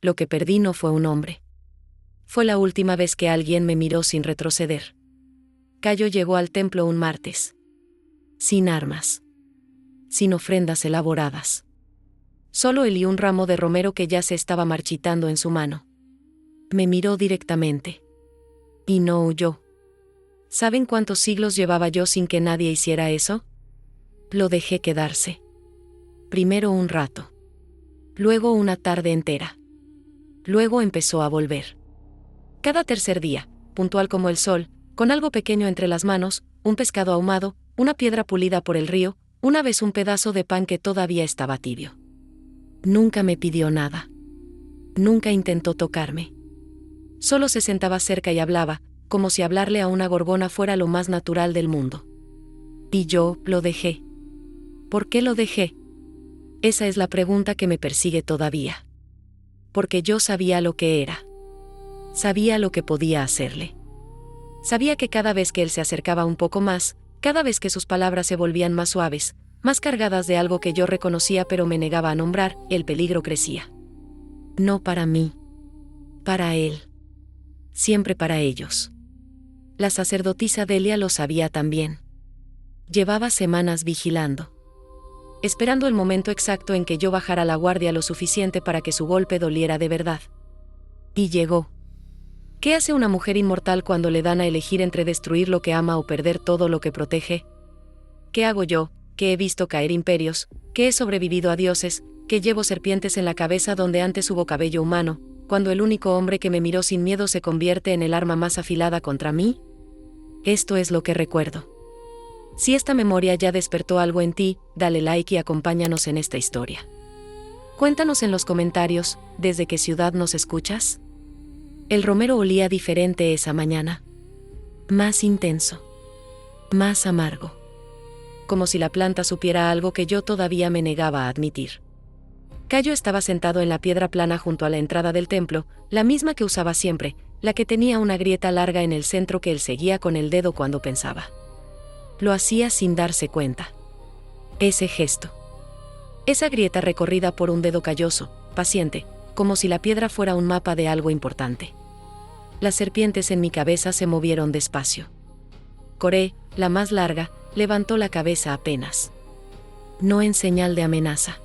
lo que perdí no fue un hombre. Fue la última vez que alguien me miró sin retroceder. Cayo llegó al templo un martes. Sin armas. Sin ofrendas elaboradas. Solo él y un ramo de romero que ya se estaba marchitando en su mano. Me miró directamente. Y no huyó. ¿Saben cuántos siglos llevaba yo sin que nadie hiciera eso? Lo dejé quedarse. Primero un rato. Luego una tarde entera. Luego empezó a volver. Cada tercer día, puntual como el sol, con algo pequeño entre las manos, un pescado ahumado, una piedra pulida por el río, una vez un pedazo de pan que todavía estaba tibio. Nunca me pidió nada. Nunca intentó tocarme. Solo se sentaba cerca y hablaba, como si hablarle a una gorgona fuera lo más natural del mundo. Y yo lo dejé. ¿Por qué lo dejé? Esa es la pregunta que me persigue todavía. Porque yo sabía lo que era. Sabía lo que podía hacerle. Sabía que cada vez que él se acercaba un poco más, cada vez que sus palabras se volvían más suaves, más cargadas de algo que yo reconocía pero me negaba a nombrar, el peligro crecía. No para mí. Para él. Siempre para ellos. La sacerdotisa Delia lo sabía también. Llevaba semanas vigilando. Esperando el momento exacto en que yo bajara la guardia lo suficiente para que su golpe doliera de verdad. Y llegó. ¿Qué hace una mujer inmortal cuando le dan a elegir entre destruir lo que ama o perder todo lo que protege? ¿Qué hago yo, que he visto caer imperios, que he sobrevivido a dioses, que llevo serpientes en la cabeza donde antes hubo cabello humano, cuando el único hombre que me miró sin miedo se convierte en el arma más afilada contra mí? Esto es lo que recuerdo. Si esta memoria ya despertó algo en ti, dale like y acompáñanos en esta historia. Cuéntanos en los comentarios, ¿desde qué ciudad nos escuchas? El romero olía diferente esa mañana. Más intenso. Más amargo. Como si la planta supiera algo que yo todavía me negaba a admitir. Cayo estaba sentado en la piedra plana junto a la entrada del templo, la misma que usaba siempre, la que tenía una grieta larga en el centro que él seguía con el dedo cuando pensaba. Lo hacía sin darse cuenta. Ese gesto. Esa grieta recorrida por un dedo calloso, paciente, como si la piedra fuera un mapa de algo importante. Las serpientes en mi cabeza se movieron despacio. Coré, la más larga, levantó la cabeza apenas. No en señal de amenaza.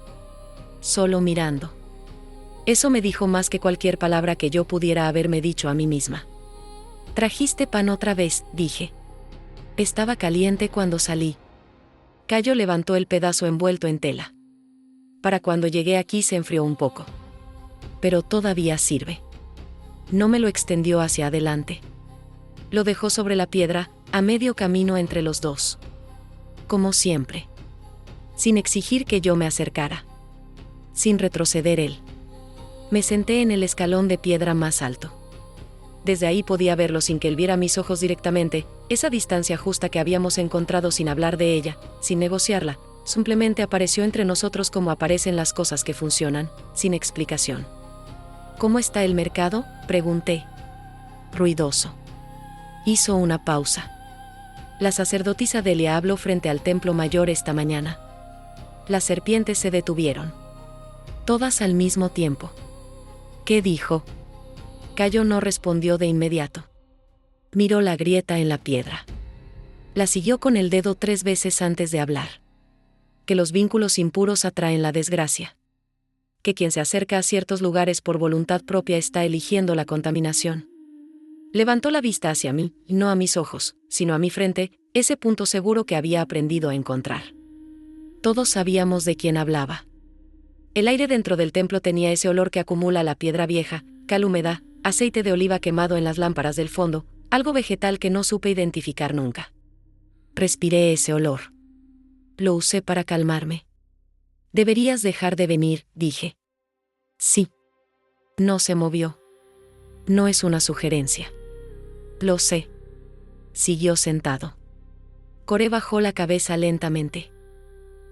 Solo mirando. Eso me dijo más que cualquier palabra que yo pudiera haberme dicho a mí misma. «¿Trajiste pan otra vez?», dije. Estaba caliente cuando salí. Cayo levantó el pedazo envuelto en tela. Para cuando llegué aquí se enfrió un poco. Pero todavía sirve. No me lo extendió hacia adelante. Lo dejó sobre la piedra, a medio camino entre los dos. Como siempre. Sin exigir que yo me acercara. Sin retroceder él. Me senté en el escalón de piedra más alto. Desde ahí podía verlo sin que él viera mis ojos directamente, esa distancia justa que habíamos encontrado sin hablar de ella, sin negociarla, simplemente apareció entre nosotros como aparecen las cosas que funcionan, sin explicación. «¿Cómo está el mercado?», pregunté. Ruidoso. Hizo una pausa. La sacerdotisa Delia habló frente al templo mayor esta mañana. Las serpientes se detuvieron. Todas al mismo tiempo. ¿Qué dijo? Cayo no respondió de inmediato. Miró la grieta en la piedra. La siguió con el dedo 3 veces antes de hablar. Que los vínculos impuros atraen la desgracia. Que quien se acerca a ciertos lugares por voluntad propia está eligiendo la contaminación. Levantó la vista hacia mí, y no a mis ojos, sino a mi frente, ese punto seguro que había aprendido a encontrar. Todos sabíamos de quién hablaba. El aire dentro del templo tenía ese olor que acumula la piedra vieja, cal húmeda, aceite de oliva quemado en las lámparas del fondo, algo vegetal que no supe identificar nunca. Respiré ese olor. Lo usé para calmarme. «Deberías dejar de venir», dije. «Sí». No se movió. «No es una sugerencia». «Lo sé». Siguió sentado. Coré bajó la cabeza lentamente.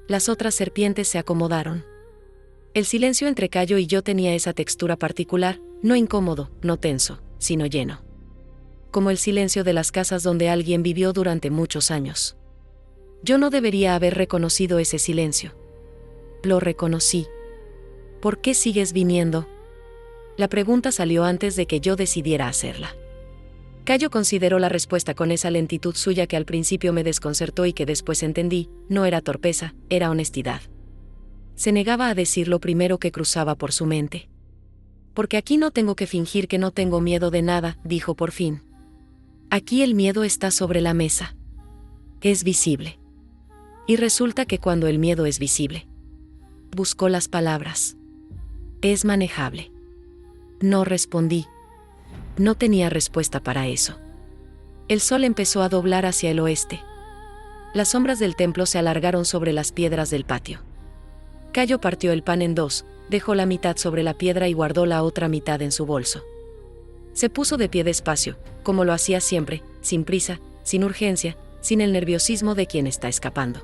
Las otras serpientes se acomodaron. El silencio entre Cayo y yo tenía esa textura particular, no incómodo, no tenso, sino lleno. Como el silencio de las casas donde alguien vivió durante muchos años. Yo no debería haber reconocido ese silencio. Lo reconocí. «¿Por qué sigues viniendo?». La pregunta salió antes de que yo decidiera hacerla. Cayo consideró la respuesta con esa lentitud suya que al principio me desconcertó y que después entendí, no era torpeza, era honestidad. Se negaba a decir lo primero que cruzaba por su mente. Porque aquí no tengo que fingir que no tengo miedo de nada, dijo por fin. Aquí el miedo está sobre la mesa. Es visible. Y resulta que cuando el miedo es visible. Buscó las palabras. Es manejable. No respondí. No tenía respuesta para eso. El sol empezó a doblar hacia el oeste. Las sombras del templo se alargaron sobre las piedras del patio. Cayo partió el pan en dos, dejó la mitad sobre la piedra y guardó la otra mitad en su bolso. Se puso de pie despacio, como lo hacía siempre, sin prisa, sin urgencia, sin el nerviosismo de quien está escapando.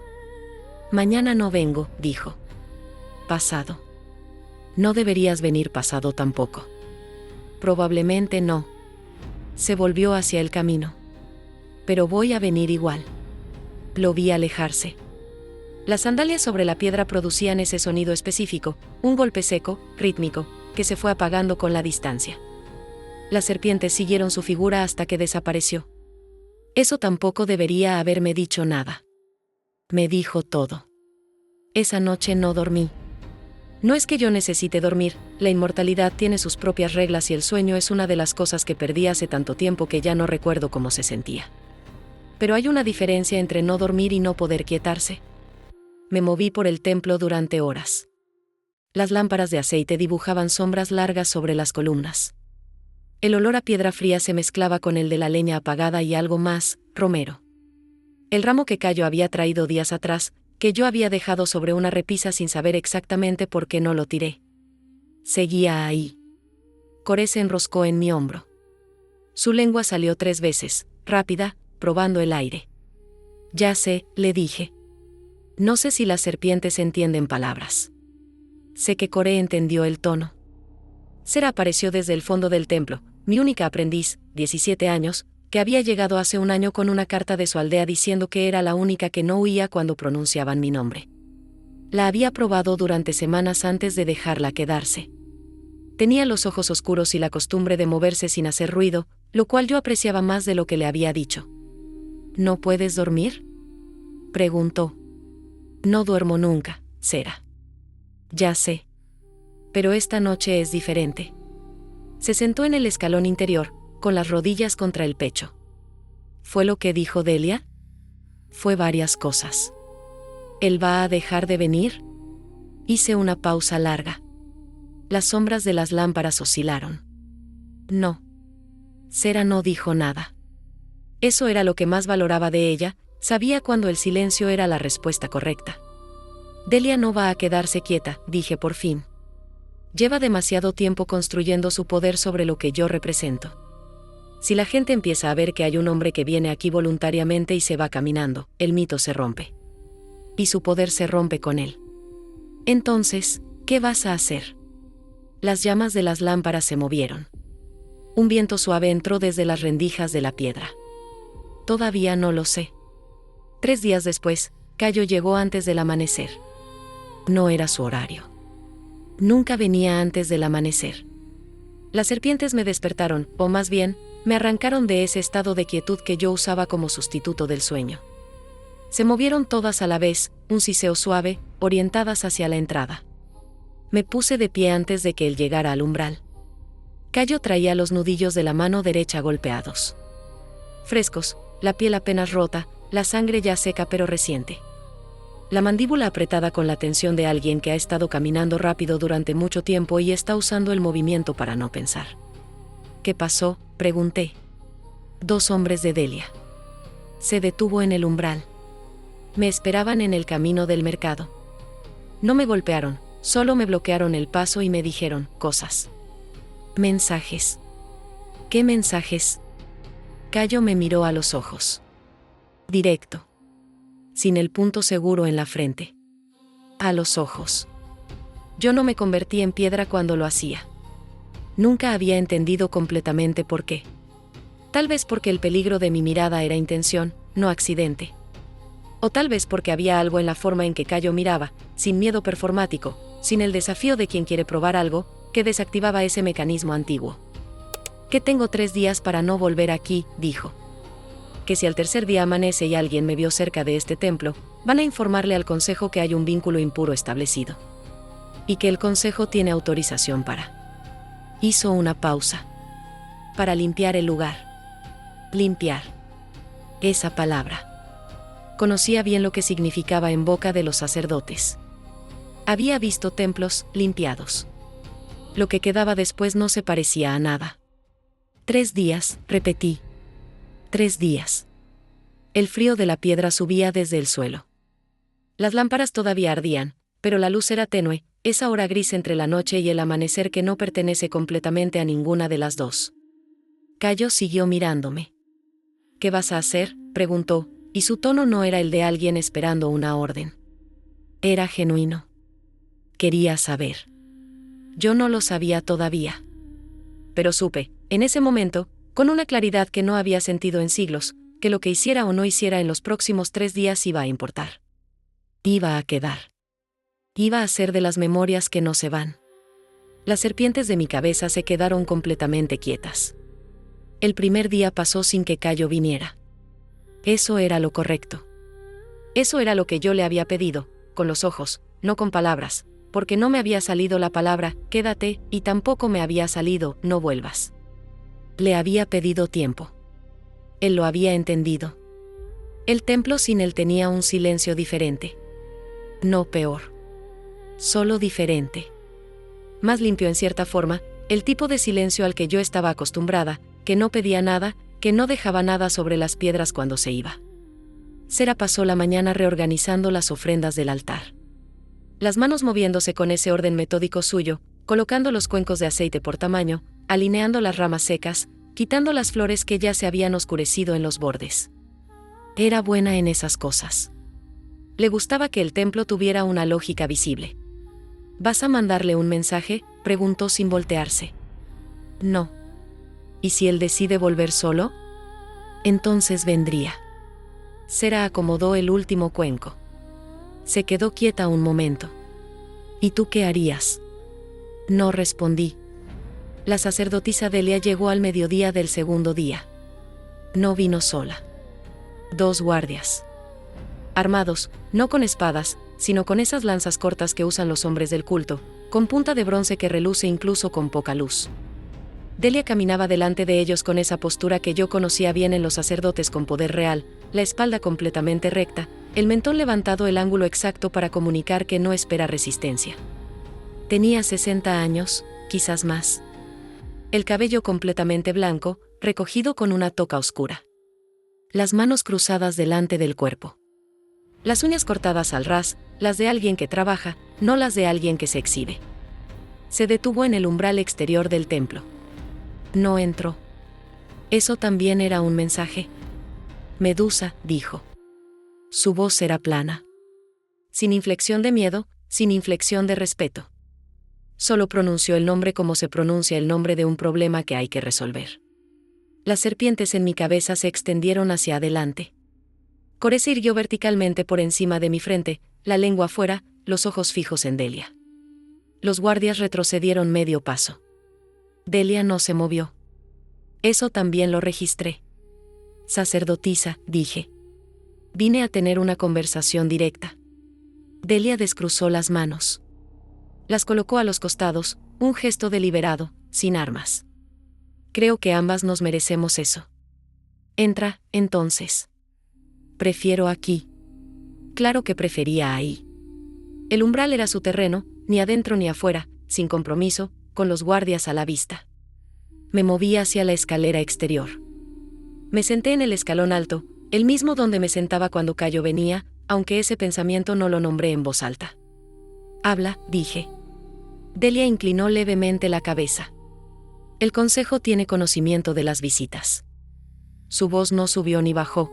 Mañana no vengo, dijo. Pasado. No deberías venir pasado tampoco. Probablemente no. Se volvió hacia el camino. Pero voy a venir igual. Lo vi alejarse. Las sandalias sobre la piedra producían ese sonido específico, un golpe seco, rítmico, que se fue apagando con la distancia. Las serpientes siguieron su figura hasta que desapareció. Eso tampoco debería haberme dicho nada. Me dijo todo. Esa noche no dormí. No es que yo necesite dormir, la inmortalidad tiene sus propias reglas y el sueño es una de las cosas que perdí hace tanto tiempo que ya no recuerdo cómo se sentía. Pero hay una diferencia entre no dormir y no poder quietarse. Me moví por el templo durante horas. Las lámparas de aceite dibujaban sombras largas sobre las columnas. El olor a piedra fría se mezclaba con el de la leña apagada y algo más, romero. El ramo que Cayo había traído días atrás, que yo había dejado sobre una repisa sin saber exactamente por qué no lo tiré. Seguía ahí. Coré se enroscó en mi hombro. Su lengua salió 3 veces, rápida, probando el aire. Ya sé, le dije. No sé si las serpientes entienden palabras. Sé que Coré entendió el tono. Sera apareció desde el fondo del templo, mi única aprendiz, 17 años, que había llegado hace un año con una carta de su aldea diciendo que era la única que no huía cuando pronunciaban mi nombre. La había probado durante semanas antes de dejarla quedarse. Tenía los ojos oscuros y la costumbre de moverse sin hacer ruido, lo cual yo apreciaba más de lo que le había dicho. ¿No puedes dormir?, preguntó. No duermo nunca, Sera. Ya sé. Pero esta noche es diferente. Se sentó en el escalón interior, con las rodillas contra el pecho. ¿Fue lo que dijo Delia? Fue varias cosas. ¿Él va a dejar de venir? Hice una pausa larga. Las sombras de las lámparas oscilaron. No. Sera no dijo nada. Eso era lo que más valoraba de ella, sabía cuando el silencio era la respuesta correcta. Delia no va a quedarse quieta, dije por fin. Lleva demasiado tiempo construyendo su poder sobre lo que yo represento. Si la gente empieza a ver que hay un hombre que viene aquí voluntariamente y se va caminando, el mito se rompe. Y su poder se rompe con él. Entonces, ¿qué vas a hacer? Las llamas de las lámparas se movieron. Un viento suave entró desde las rendijas de la piedra. Todavía no lo sé. 3 días después, Cayo llegó antes del amanecer. No era su horario. Nunca venía antes del amanecer. Las serpientes me despertaron, o más bien, me arrancaron de ese estado de quietud que yo usaba como sustituto del sueño. Se movieron todas a la vez, un siseo suave, orientadas hacia la entrada. Me puse de pie antes de que él llegara al umbral. Cayo traía los nudillos de la mano derecha golpeados. Frescos, la piel apenas rota, la sangre ya seca pero reciente. La mandíbula apretada con la tensión de alguien que ha estado caminando rápido durante mucho tiempo y está usando el movimiento para no pensar. ¿Qué pasó?, pregunté. 2 hombres de Delia. Se detuvo en el umbral. Me esperaban en el camino del mercado. No me golpearon, solo me bloquearon el paso y me dijeron cosas. Mensajes. ¿Qué mensajes? Cayo me miró a los ojos. Directo. Sin el punto seguro en la frente. A los ojos. Yo no me convertí en piedra cuando lo hacía. Nunca había entendido completamente por qué. Tal vez porque el peligro de mi mirada era intención, no accidente. O tal vez porque había algo en la forma en que Cayo miraba, sin miedo performático, sin el desafío de quien quiere probar algo, que desactivaba ese mecanismo antiguo. Que tengo 3 días para no volver aquí, dijo. Que si al tercer día amanece y alguien me vio cerca de este templo, van a informarle al consejo que hay un vínculo impuro establecido. Y que el consejo tiene autorización para. Hizo una pausa. Para limpiar el lugar. Limpiar. Esa palabra. Conocía bien lo que significaba en boca de los sacerdotes. Había visto templos limpiados. Lo que quedaba después no se parecía a nada. 3 días, repetí. 3 días. El frío de la piedra subía desde el suelo. Las lámparas todavía ardían, pero la luz era tenue, esa hora gris entre la noche y el amanecer que no pertenece completamente a ninguna de las dos. Cayo siguió mirándome. ¿Qué vas a hacer?, preguntó, y su tono no era el de alguien esperando una orden. Era genuino. Quería saber. Yo no lo sabía todavía. Pero supe, en ese momento, con una claridad que no había sentido en siglos, que lo que hiciera o no hiciera en los próximos 3 días iba a importar. Iba a quedar. Iba a ser de las memorias que no se van. Las serpientes de mi cabeza se quedaron completamente quietas. El primer día pasó sin que Cayo viniera. Eso era lo correcto. Eso era lo que yo le había pedido, con los ojos, no con palabras, porque no me había salido la palabra, quédate, y tampoco me había salido, no vuelvas. Le había pedido tiempo. Él lo había entendido. El templo sin él tenía un silencio diferente. No peor. Solo diferente. Más limpio en cierta forma, el tipo de silencio al que yo estaba acostumbrada, que no pedía nada, que no dejaba nada sobre las piedras cuando se iba. Sera pasó la mañana reorganizando las ofrendas del altar. Las manos moviéndose con ese orden metódico suyo, colocando los cuencos de aceite por tamaño, alineando las ramas secas, quitando las flores que ya se habían oscurecido en los bordes. Era buena en esas cosas. Le gustaba que el templo tuviera una lógica visible. ¿Vas a mandarle un mensaje?, preguntó sin voltearse. No. ¿Y si él decide volver solo? Entonces vendría. Sera acomodó el último cuenco. Se quedó quieta un momento. ¿Y tú qué harías? No respondí. La sacerdotisa Delia llegó al mediodía del segundo día. No vino sola. 2 guardias. Armados, no con espadas, sino con esas lanzas cortas que usan los hombres del culto, con punta de bronce que reluce incluso con poca luz. Delia caminaba delante de ellos con esa postura que yo conocía bien en los sacerdotes con poder real, la espalda completamente recta, el mentón levantado el ángulo exacto para comunicar que no espera resistencia. Tenía 60 años, quizás más. El cabello completamente blanco, recogido con una toca oscura. Las manos cruzadas delante del cuerpo. Las uñas cortadas al ras, las de alguien que trabaja, no las de alguien que se exhibe. Se detuvo en el umbral exterior del templo. No entró. Eso también era un mensaje. Medusa, dijo. Su voz era plana. Sin inflexión de miedo, sin inflexión de respeto. Solo pronunció el nombre como se pronuncia el nombre de un problema que hay que resolver. Las serpientes en mi cabeza se extendieron hacia adelante. Coré se irguió verticalmente por encima de mi frente, la lengua afuera, los ojos fijos en Delia. Los guardias retrocedieron medio paso. Delia no se movió. Eso también lo registré. Sacerdotisa, dije. Vine a tener una conversación directa. Delia descruzó las manos. Las colocó a los costados, un gesto deliberado, sin armas. Creo que ambas nos merecemos eso. Entra, entonces. Prefiero aquí. Claro que prefería ahí. El umbral era su terreno, ni adentro ni afuera, sin compromiso, con los guardias a la vista. Me moví hacia la escalera exterior. Me senté en el escalón alto, el mismo donde me sentaba cuando Cayo venía, aunque ese pensamiento no lo nombré en voz alta. Habla, dije. Delia inclinó levemente la cabeza. El consejo tiene conocimiento de las visitas. Su voz no subió ni bajó.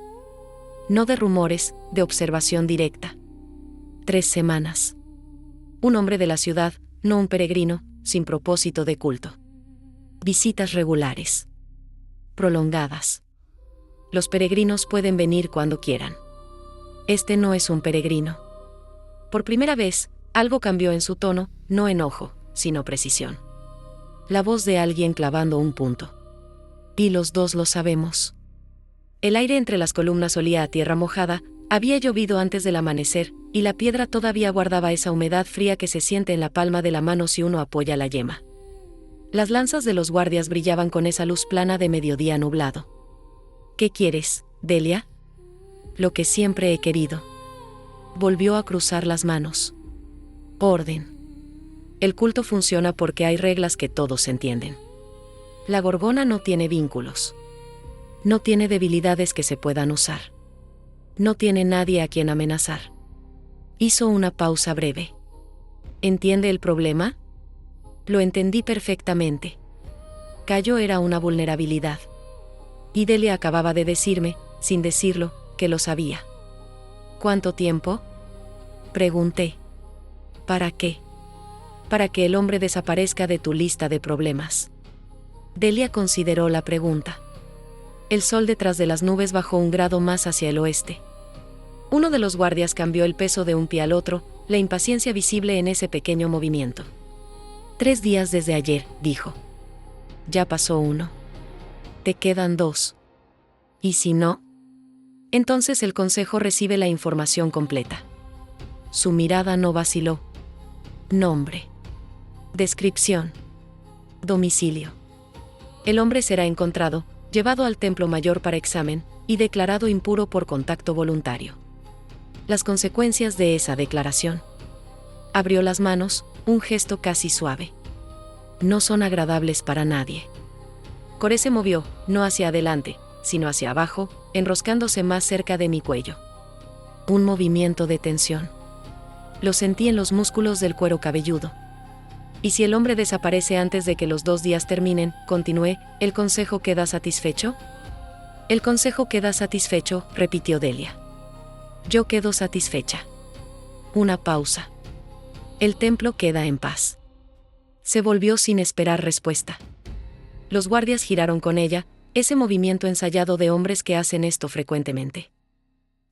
No de rumores, de observación directa. 3 semanas. Un hombre de la ciudad, no un peregrino, sin propósito de culto. Visitas regulares. Prolongadas. Los peregrinos pueden venir cuando quieran. Este no es un peregrino. Por primera vez, algo cambió en su tono, no enojo, sino precisión. La voz de alguien clavando un punto. Y los dos lo sabemos. El aire entre las columnas olía a tierra mojada, había llovido antes del amanecer, y la piedra todavía guardaba esa humedad fría que se siente en la palma de la mano si uno apoya la yema. Las lanzas de los guardias brillaban con esa luz plana de mediodía nublado. ¿Qué quieres, Delia? Lo que siempre he querido. Volvió a cruzar las manos. Orden. El culto funciona porque hay reglas que todos entienden. La gorgona no tiene vínculos. No tiene debilidades que se puedan usar. No tiene nadie a quien amenazar. Hizo una pausa breve. ¿Entiende el problema? Lo entendí perfectamente. Cayo era una vulnerabilidad. Y Delia acababa de decirme, sin decirlo, que lo sabía. ¿Cuánto tiempo? Pregunté. ¿Para qué? Para que el hombre desaparezca de tu lista de problemas. Delia consideró la pregunta. El sol detrás de las nubes bajó un grado más hacia el oeste. Uno de los guardias cambió el peso de un pie al otro, la impaciencia visible en ese pequeño movimiento. 3 días desde ayer, dijo. Ya pasó 1. Te quedan 2. ¿Y si no? Entonces el consejo recibe la información completa. Su mirada no vaciló. Nombre. Descripción. Domicilio. El hombre será encontrado, llevado al templo mayor para examen, y declarado impuro por contacto voluntario. Las consecuencias de esa declaración. Abrió las manos, un gesto casi suave. No son agradables para nadie. Coré se movió, no hacia adelante, sino hacia abajo, enroscándose más cerca de mi cuello. Un movimiento de tensión. Lo sentí en los músculos del cuero cabelludo. ¿Y si el hombre desaparece antes de que los 2 días terminen? Continué, ¿el consejo queda satisfecho? El consejo queda satisfecho, repitió Delia. Yo quedo satisfecha. Una pausa. El templo queda en paz. Se volvió sin esperar respuesta. Los guardias giraron con ella, ese movimiento ensayado de hombres que hacen esto frecuentemente.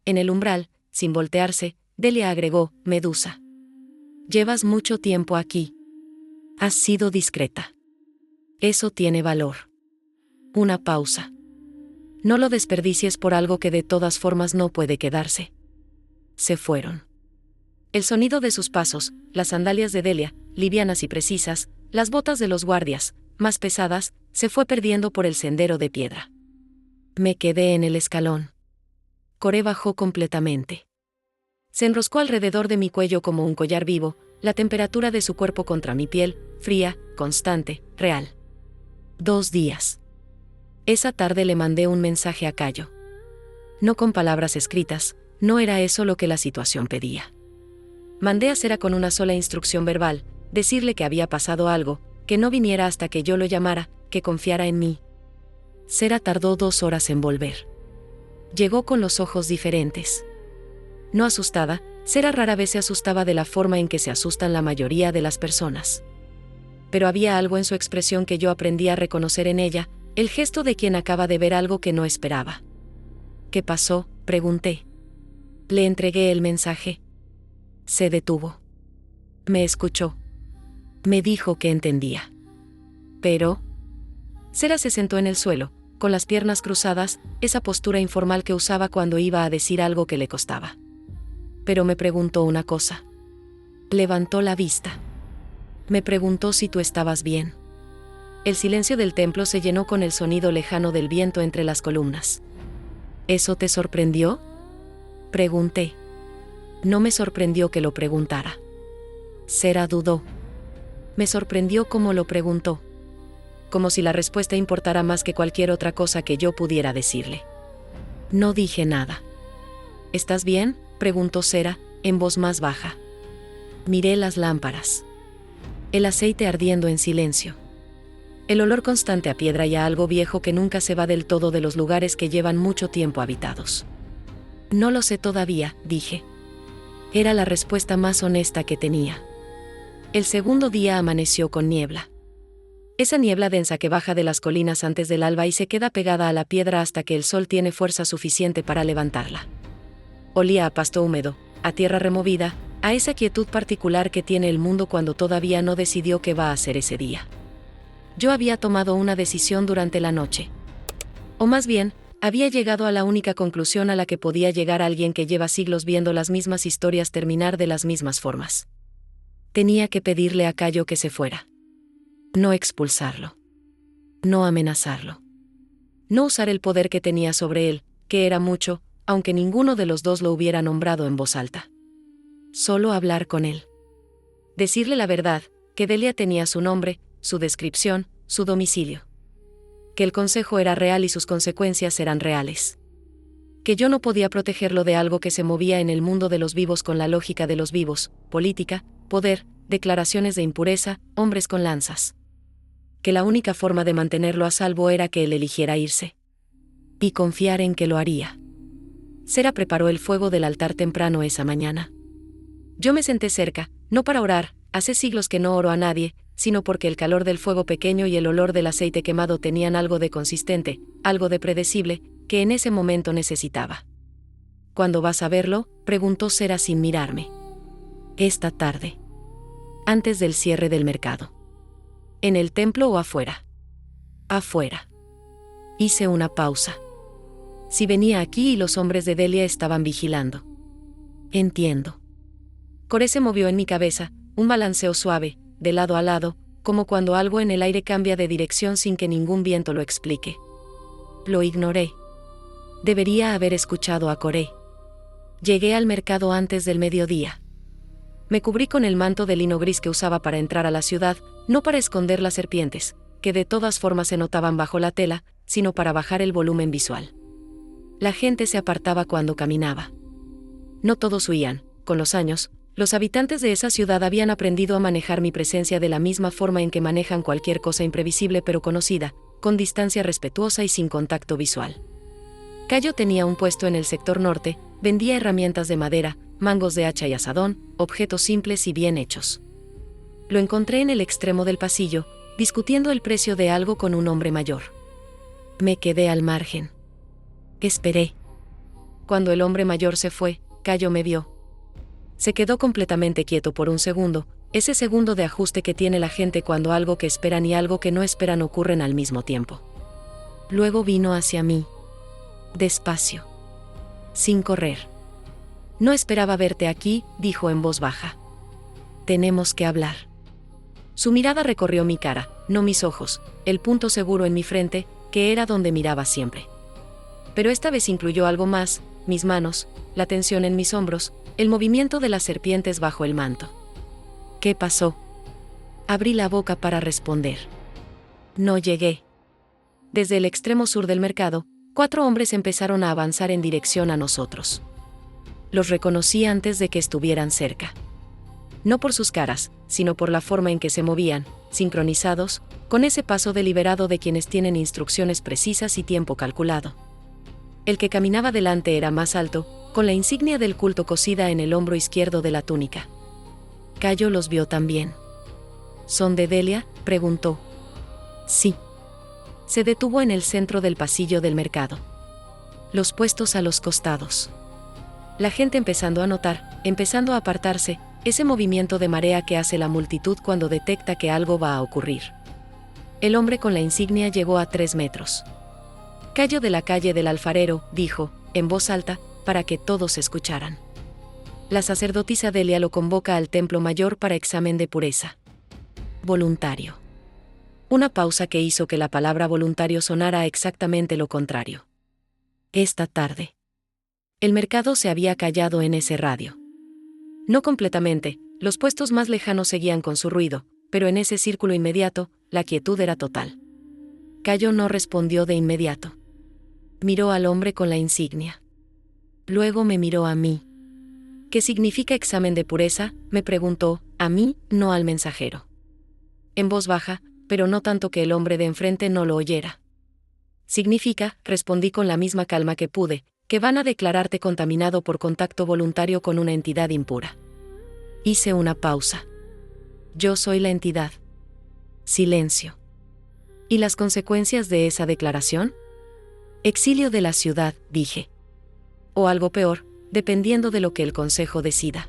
En el umbral, sin voltearse, Delia agregó, Medusa. Llevas mucho tiempo aquí. Has sido discreta. Eso tiene valor. Una pausa. No lo desperdicies por algo que de todas formas no puede quedarse. Se fueron. El sonido de sus pasos, las sandalias de Delia, livianas y precisas, las botas de los guardias, más pesadas, se fue perdiendo por el sendero de piedra. Me quedé en el escalón. Coré bajó completamente. Se enroscó alrededor de mi cuello como un collar vivo, la temperatura de su cuerpo contra mi piel, fría, constante, real. 2 días. Esa tarde le mandé un mensaje a Cayo. No con palabras escritas, no era eso lo que la situación pedía. Mandé a Sera con una sola instrucción verbal, decirle que había pasado algo, que no viniera hasta que yo lo llamara, que confiara en mí. Sera tardó 2 horas en volver. Llegó con los ojos diferentes. No asustada, Sera rara vez se asustaba de la forma en que se asustan la mayoría de las personas. Pero había algo en su expresión que yo aprendí a reconocer en ella, el gesto de quien acaba de ver algo que no esperaba. ¿Qué pasó?, pregunté. Le entregué el mensaje. Se detuvo. Me escuchó. Me dijo que entendía. Pero... Sera se sentó en el suelo, con las piernas cruzadas, esa postura informal que usaba cuando iba a decir algo que le costaba. Pero me preguntó una cosa. Levantó la vista. Me preguntó si tú estabas bien. El silencio del templo se llenó con el sonido lejano del viento entre las columnas. ¿Eso te sorprendió?, pregunté. No me sorprendió que lo preguntara. Sera dudó. Me sorprendió cómo lo preguntó. Como si la respuesta importara más que cualquier otra cosa que yo pudiera decirle. No dije nada. ¿Estás bien?, preguntó Sera, en voz más baja. Miré las lámparas. El aceite ardiendo en silencio. El olor constante a piedra y a algo viejo que nunca se va del todo de los lugares que llevan mucho tiempo habitados. No lo sé todavía, dije. Era la respuesta más honesta que tenía. El segundo día amaneció con niebla. Esa niebla densa que baja de las colinas antes del alba y se queda pegada a la piedra hasta que el sol tiene fuerza suficiente para levantarla. Olía a pasto húmedo, a tierra removida, a esa quietud particular que tiene el mundo cuando todavía no decidió qué va a hacer ese día. Yo había tomado una decisión durante la noche. O más bien, había llegado a la única conclusión a la que podía llegar alguien que lleva siglos viendo las mismas historias terminar de las mismas formas. Tenía que pedirle a Cayo que se fuera. No expulsarlo. No amenazarlo. No usar el poder que tenía sobre él, que era mucho, aunque ninguno de los dos lo hubiera nombrado en voz alta. Solo hablar con él. Decirle la verdad, que Delia tenía su nombre, su descripción, su domicilio. Que el consejo era real y sus consecuencias eran reales. Que yo no podía protegerlo de algo que se movía en el mundo de los vivos con la lógica de los vivos, política, poder, declaraciones de impureza, hombres con lanzas. Que la única forma de mantenerlo a salvo era que él eligiera irse. Y confiar en que lo haría. Sera preparó el fuego del altar temprano esa mañana. Yo me senté cerca, no para orar, hace siglos que no oro a nadie, sino porque el calor del fuego pequeño y el olor del aceite quemado tenían algo de consistente, algo de predecible, que en ese momento necesitaba. ¿Cuándo vas a verlo?, preguntó Sera sin mirarme. Esta tarde. Antes del cierre del mercado. ¿En el templo o afuera? Afuera. Hice una pausa. Si venía aquí y los hombres de Delia estaban vigilando. Entiendo. Coré se movió en mi cabeza, un balanceo suave, de lado a lado, como cuando algo en el aire cambia de dirección sin que ningún viento lo explique. Lo ignoré. Debería haber escuchado a Coré. Llegué al mercado antes del mediodía. Me cubrí con el manto de lino gris que usaba para entrar a la ciudad, no para esconder las serpientes, que de todas formas se notaban bajo la tela, sino para bajar el volumen visual. La gente se apartaba cuando caminaba. No todos huían. Con los años, los habitantes de esa ciudad habían aprendido a manejar mi presencia de la misma forma en que manejan cualquier cosa imprevisible pero conocida, con distancia respetuosa y sin contacto visual. Cayo tenía un puesto en el sector norte, vendía herramientas de madera, mangos de hacha y azadón, objetos simples y bien hechos. Lo encontré en el extremo del pasillo, discutiendo el precio de algo con un hombre mayor. Me quedé al margen. Esperé. Cuando el hombre mayor se fue, Cayo me vio. Se quedó completamente quieto por un segundo, ese segundo de ajuste que tiene la gente cuando algo que esperan y algo que no esperan ocurren al mismo tiempo. Luego vino hacia mí. Despacio. Sin correr. No esperaba verte aquí, dijo en voz baja. Tenemos que hablar. Su mirada recorrió mi cara, no mis ojos, el punto seguro en mi frente, que era donde miraba siempre. Pero esta vez incluyó algo más, mis manos, la tensión en mis hombros, el movimiento de las serpientes bajo el manto. ¿Qué pasó? Abrí la boca para responder. No llegué. Desde el extremo sur del mercado, 4 hombres empezaron a avanzar en dirección a nosotros. Los reconocí antes de que estuvieran cerca. No por sus caras, sino por la forma en que se movían, sincronizados, con ese paso deliberado de quienes tienen instrucciones precisas y tiempo calculado. El que caminaba delante era más alto, con la insignia del culto cosida en el hombro izquierdo de la túnica. Cayo los vio también. ¿Son de Delia?, preguntó. Sí. Se detuvo en el centro del pasillo del mercado. Los puestos a los costados. La gente empezando a notar, empezando a apartarse, ese movimiento de marea que hace la multitud cuando detecta que algo va a ocurrir. El hombre con la insignia llegó a 3 metros. Cayo de la calle del Alfarero, dijo, en voz alta, para que todos escucharan. La sacerdotisa Delia lo convoca al templo mayor para examen de pureza. Voluntario. Una pausa que hizo que la palabra voluntario sonara exactamente lo contrario. Esta tarde. El mercado se había callado en ese radio. No completamente, los puestos más lejanos seguían con su ruido, pero en ese círculo inmediato, la quietud era total. Cayo no respondió de inmediato. Miró al hombre con la insignia. Luego me miró a mí. ¿Qué significa examen de pureza?, me preguntó, a mí, no al mensajero. En voz baja, pero no tanto que el hombre de enfrente no lo oyera. Significa, respondí con la misma calma que pude, que van a declararte contaminado por contacto voluntario con una entidad impura. Hice una pausa. Yo soy la entidad. Silencio. ¿Y las consecuencias de esa declaración? Exilio de la ciudad, dije. O algo peor, dependiendo de lo que el consejo decida.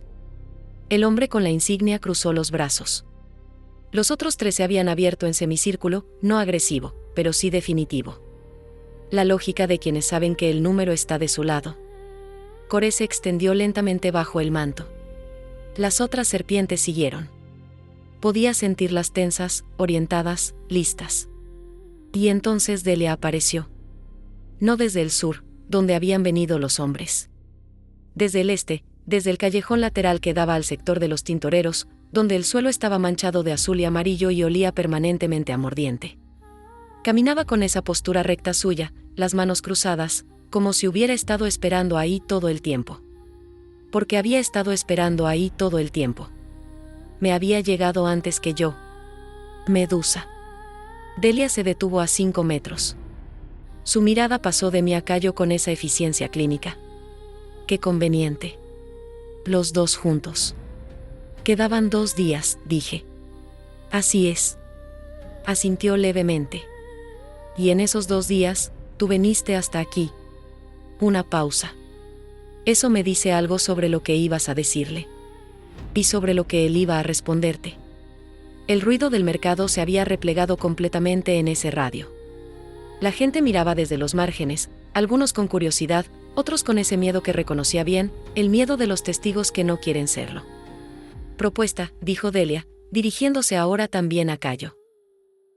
El hombre con la insignia cruzó los brazos. Los otros 3 se habían abierto en semicírculo, no agresivo, pero sí definitivo. La lógica de quienes saben que el número está de su lado. Coré se extendió lentamente bajo el manto. Las otras serpientes siguieron. Podía sentirlas tensas, orientadas, listas. Y entonces Delia apareció. No desde el sur, donde habían venido los hombres. Desde el este, desde el callejón lateral que daba al sector de los tintoreros, donde el suelo estaba manchado de azul y amarillo y olía permanentemente a mordiente. Caminaba con esa postura recta suya, las manos cruzadas, como si hubiera estado esperando ahí todo el tiempo. Porque había estado esperando ahí todo el tiempo. Me había llegado antes que yo. Medusa. Delia se detuvo a 5 metros. Su mirada pasó de mí a Cayo con esa eficiencia clínica. Qué conveniente. Los 2 juntos. Quedaban 2 días, dije. Así es. Asintió levemente. Y en esos 2 días, tú viniste hasta aquí. Una pausa. Eso me dice algo sobre lo que ibas a decirle. Y sobre lo que él iba a responderte. El ruido del mercado se había replegado completamente en ese radio. La gente miraba desde los márgenes, algunos con curiosidad, otros con ese miedo que reconocía bien, el miedo de los testigos que no quieren serlo. Propuesta, dijo Delia, dirigiéndose ahora también a Cayo.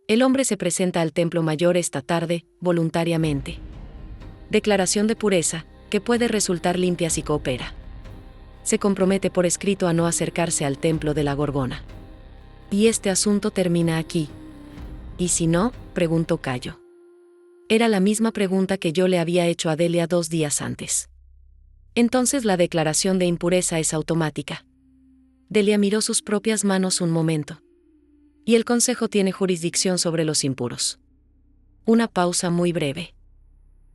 El hombre se presenta al templo mayor esta tarde, voluntariamente. Declaración de pureza, que puede resultar limpia si coopera. Se compromete por escrito a no acercarse al templo de la Gorgona. Y este asunto termina aquí. ¿Y si no?, preguntó Cayo. Era la misma pregunta que yo le había hecho a Delia 2 días antes. Entonces la declaración de impureza es automática. Delia miró sus propias manos un momento. Y el consejo tiene jurisdicción sobre los impuros. Una pausa muy breve.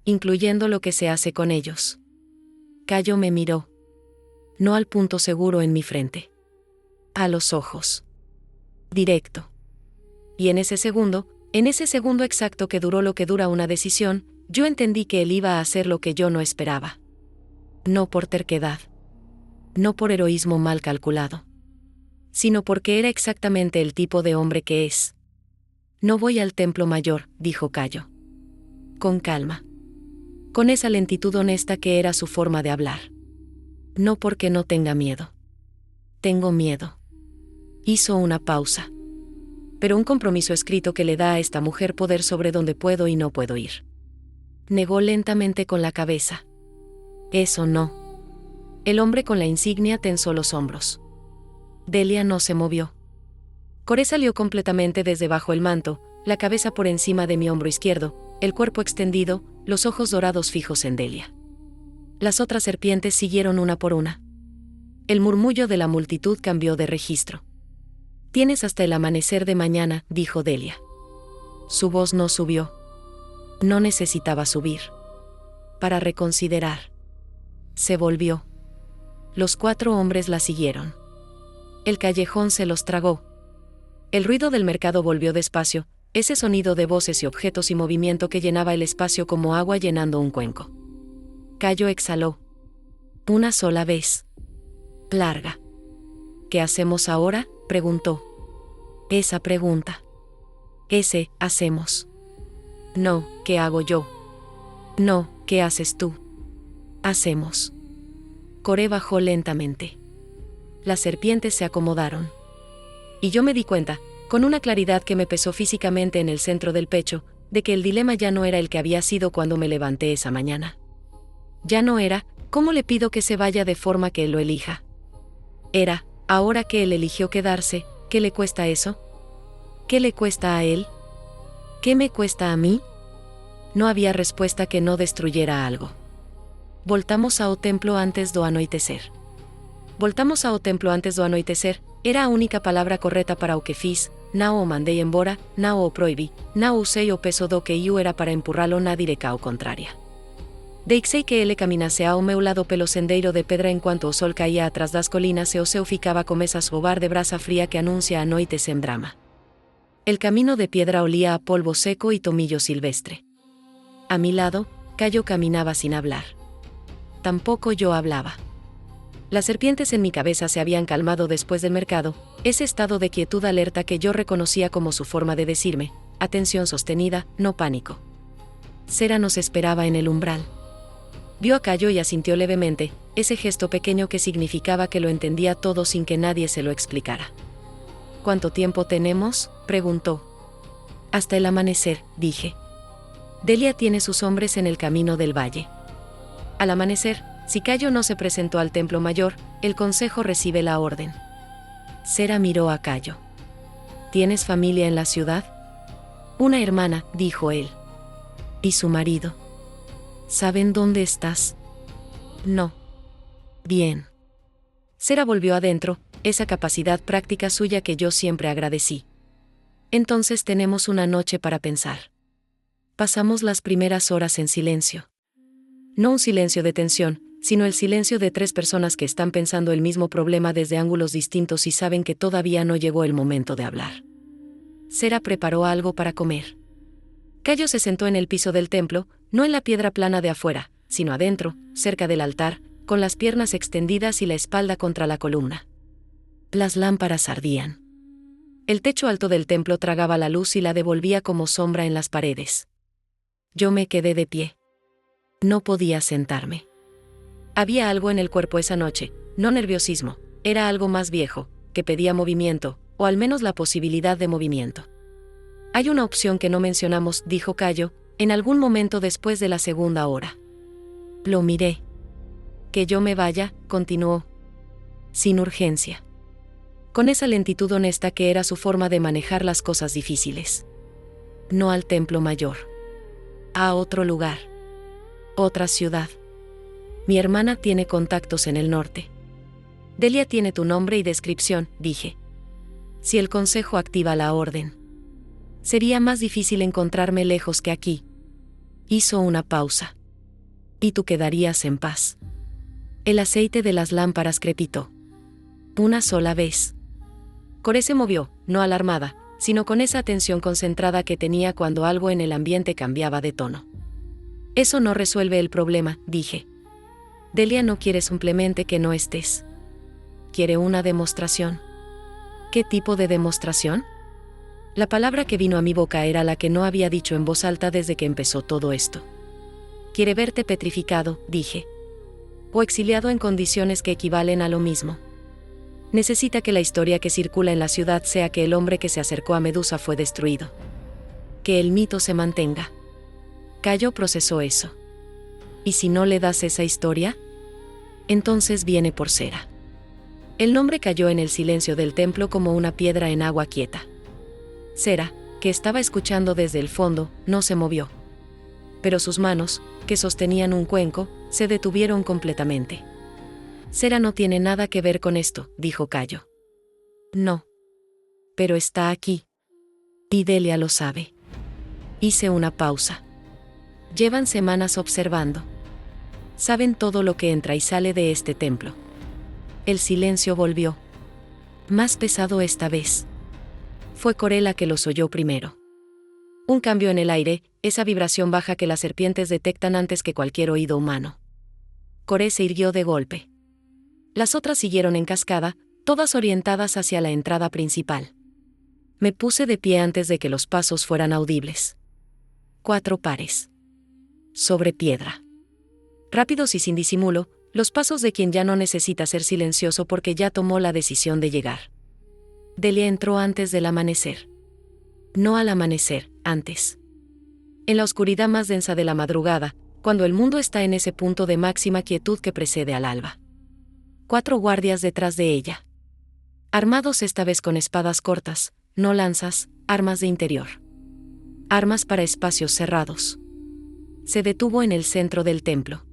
Incluyendo lo que se hace con ellos. Cayo me miró. No al punto seguro en mi frente. A los ojos. Directo. Y en ese segundo exacto que duró lo que dura una decisión, yo entendí que él iba a hacer lo que yo no esperaba. No por terquedad. No por heroísmo mal calculado. Sino porque era exactamente el tipo de hombre que es. No voy al templo mayor, dijo Cayo. Con calma. Con esa lentitud honesta que era su forma de hablar. No porque no tenga miedo. Tengo miedo. Hizo una pausa. Pero un compromiso escrito que le da a esta mujer poder sobre donde puedo y no puedo ir. Negó lentamente con la cabeza. Eso no. El hombre con la insignia tensó los hombros. Delia no se movió. Coré salió completamente desde bajo el manto, la cabeza por encima de mi hombro izquierdo, el cuerpo extendido, los ojos dorados fijos en Delia. Las otras serpientes siguieron una por una. El murmullo de la multitud cambió de registro. Tienes hasta el amanecer de mañana, dijo Delia. Su voz no subió. No necesitaba subir. Para reconsiderar. Se volvió. Los 4 hombres la siguieron. El callejón se los tragó. El ruido del mercado volvió despacio, ese sonido de voces y objetos y movimiento que llenaba el espacio como agua llenando un cuenco. Cayo exhaló. Una sola vez. Larga. ¿Qué hacemos ahora?, preguntó. Esa pregunta. Ese, hacemos. No, ¿qué hago yo? No, ¿qué haces tú? Hacemos. Coré bajó lentamente. Las serpientes se acomodaron. Y yo me di cuenta, con una claridad que me pesó físicamente en el centro del pecho, de que el dilema ya no era el que había sido cuando me levanté esa mañana. Ya no era, ¿cómo le pido que se vaya de forma que él lo elija? Era, ahora que él eligió quedarse, ¿qué le cuesta eso? ¿Qué le cuesta a él? ¿Qué me cuesta a mí? No había respuesta que no destruyera algo. Voltamos ao templo antes do anoitecer. Voltamos ao templo antes do anoitecer, era a única palabra correta para o que fiz, não o mandei embora, não o proibi, não usei o peso do que eu era para empurralo na direca ao contraria. Deixei que ele caminase ao meu lado pelo sendeiro de pedra enquanto o sol caía atrás das colinas e o céu ficaba como esa escobar de brasa fría que anuncia a noite sen drama. El camino de piedra olía a polvo seco y tomillo silvestre. A mi lado, Cayo caminaba sin hablar. Tampoco yo hablaba. Las serpientes en mi cabeza se habían calmado después del mercado, ese estado de quietud alerta que yo reconocía como su forma de decirme, atención sostenida, no pánico. Sera nos esperaba en el umbral. Vio a Cayo y asintió levemente, ese gesto pequeño que significaba que lo entendía todo sin que nadie se lo explicara. ¿Cuánto tiempo tenemos?, preguntó. Hasta el amanecer, dije. Delia tiene sus hombres en el camino del valle. Al amanecer, si Cayo no se presentó al templo mayor, el consejo recibe la orden. Sera miró a Cayo. ¿Tienes familia en la ciudad? Una hermana, dijo él. ¿Y su marido? ¿Saben dónde estás? No. Bien. Sera volvió adentro, esa capacidad práctica suya que yo siempre agradecí. Entonces tenemos una noche para pensar. Pasamos las primeras horas en silencio. No un silencio de tensión, sino el silencio de tres personas que están pensando el mismo problema desde ángulos distintos y saben que todavía no llegó el momento de hablar. Sera preparó algo para comer. Cayo se sentó en el piso del templo, no en la piedra plana de afuera, sino adentro, cerca del altar, con las piernas extendidas y la espalda contra la columna. Las lámparas ardían. El techo alto del templo tragaba la luz y la devolvía como sombra en las paredes. Yo me quedé de pie. No podía sentarme. Había algo en el cuerpo esa noche, no nerviosismo, era algo más viejo, que pedía movimiento, o al menos la posibilidad de movimiento. Hay una opción que no mencionamos, dijo Cayo, en algún momento después de la segunda hora. Lo miré. Que yo me vaya, continuó. Sin urgencia. Con esa lentitud honesta que era su forma de manejar las cosas difíciles. No al templo mayor. A otro lugar. Otra ciudad. Mi hermana tiene contactos en el norte. Delia tiene tu nombre y descripción, dije. Si el consejo activa la orden. Sería más difícil encontrarme lejos que aquí. Hizo una pausa. Y tú quedarías en paz. El aceite de las lámparas crepitó. Una sola vez. Coré se movió, no alarmada, sino con esa atención concentrada que tenía cuando algo en el ambiente cambiaba de tono. Eso no resuelve el problema, dije. Delia no quiere simplemente que no estés. Quiere una demostración. ¿Qué tipo de demostración? La palabra que vino a mi boca era la que no había dicho en voz alta desde que empezó todo esto. Quiere verte petrificado, dije. O exiliado en condiciones que equivalen a lo mismo. Necesita que la historia que circula en la ciudad sea que el hombre que se acercó a Medusa fue destruido. Que el mito se mantenga. Cayo procesó eso. ¿Y si no le das esa historia? Entonces viene por Sera. El nombre cayó en el silencio del templo como una piedra en agua quieta. Sera, que estaba escuchando desde el fondo, no se movió. Pero sus manos, que sostenían un cuenco, se detuvieron completamente. Sera no tiene nada que ver con esto, dijo Cayo. No. Pero está aquí. Y Delia lo sabe. Hice una pausa. Llevan semanas observando. Saben todo lo que entra y sale de este templo. El silencio volvió. Más pesado esta vez. Fue Coré la que los oyó primero. Un cambio en el aire, esa vibración baja que las serpientes detectan antes que cualquier oído humano. Coré se irguió de golpe. Las otras siguieron en cascada, todas orientadas hacia la entrada principal. Me puse de pie antes de que los pasos fueran audibles. 4 pares. Sobre piedra. Rápidos y sin disimulo, los pasos de quien ya no necesita ser silencioso porque ya tomó la decisión de llegar. Delia entró antes del amanecer. No al amanecer, antes. En la oscuridad más densa de la madrugada, cuando el mundo está en ese punto de máxima quietud que precede al alba. 4 guardias detrás de ella. Armados esta vez con espadas cortas, no lanzas, armas de interior. Armas para espacios cerrados. Se detuvo en el centro del templo.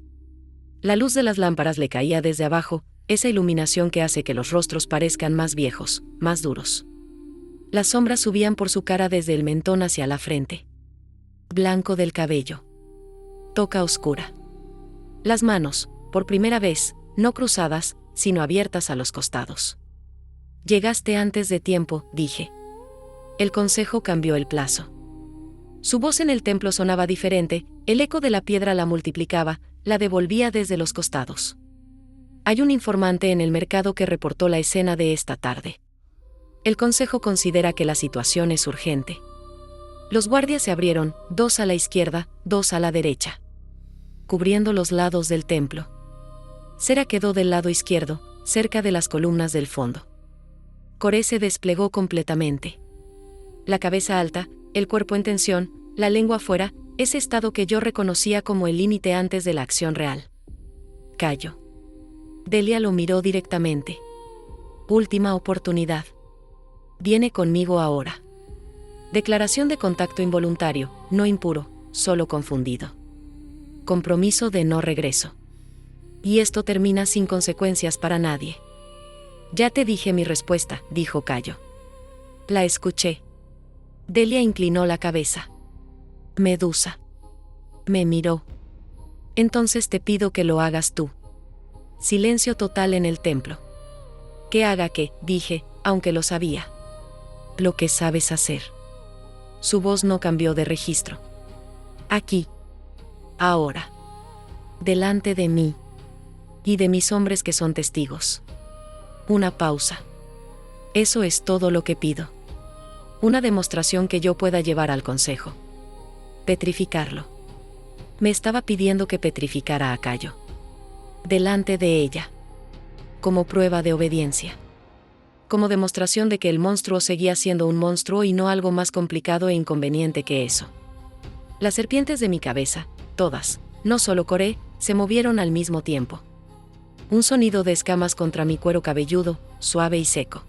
La luz de las lámparas le caía desde abajo, esa iluminación que hace que los rostros parezcan más viejos, más duros. Las sombras subían por su cara desde el mentón hacia la frente. Blanco del cabello. Toca oscura. Las manos, por primera vez, no cruzadas, sino abiertas a los costados. Llegaste antes de tiempo, dije. El consejo cambió el plazo. Su voz en el templo sonaba diferente, el eco de la piedra la multiplicaba, la devolvía desde los costados. Hay un informante en el mercado que reportó la escena de esta tarde. El consejo considera que la situación es urgente. Los guardias se abrieron, 2 a la izquierda, 2 a la derecha, cubriendo los lados del templo. Sera quedó del lado izquierdo, cerca de las columnas del fondo. Coré se desplegó completamente. La cabeza alta, el cuerpo en tensión, la lengua fuera, ese estado que yo reconocía como el límite antes de la acción real. Cayo. Delia lo miró directamente. Última oportunidad. Viene conmigo ahora. Declaración de contacto involuntario, no impuro, solo confundido. Compromiso de no regreso. Y esto termina sin consecuencias para nadie. Ya te dije mi respuesta, dijo Cayo. La escuché. Delia inclinó la cabeza. Medusa. Me miró. Entonces te pido que lo hagas tú. Silencio total en el templo. Que haga qué, dije, aunque lo sabía. Lo que sabes hacer. Su voz no cambió de registro. Aquí. Ahora. Delante de mí. Y de mis hombres que son testigos. Una pausa. Eso es todo lo que pido. Una demostración que yo pueda llevar al consejo. Petrificarlo. Me estaba pidiendo que petrificara a Cayo. Delante de ella. Como prueba de obediencia. Como demostración de que el monstruo seguía siendo un monstruo y no algo más complicado e inconveniente que eso. Las serpientes de mi cabeza, todas, no solo Coré, se movieron al mismo tiempo. Un sonido de escamas contra mi cuero cabelludo, suave y seco.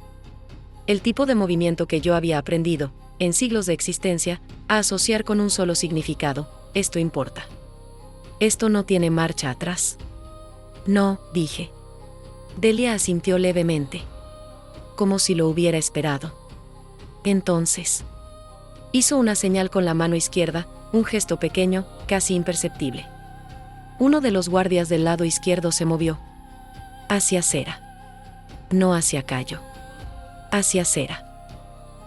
El tipo de movimiento que yo había aprendido, en siglos de existencia, a asociar con un solo significado: esto importa. Esto no tiene marcha atrás. No, dije. Delia asintió levemente. Como si lo hubiera esperado. Entonces. Hizo una señal con la mano izquierda, un gesto pequeño, casi imperceptible. Uno de los guardias del lado izquierdo se movió. Hacia Sera. No hacia Cayo. Hacia Sera.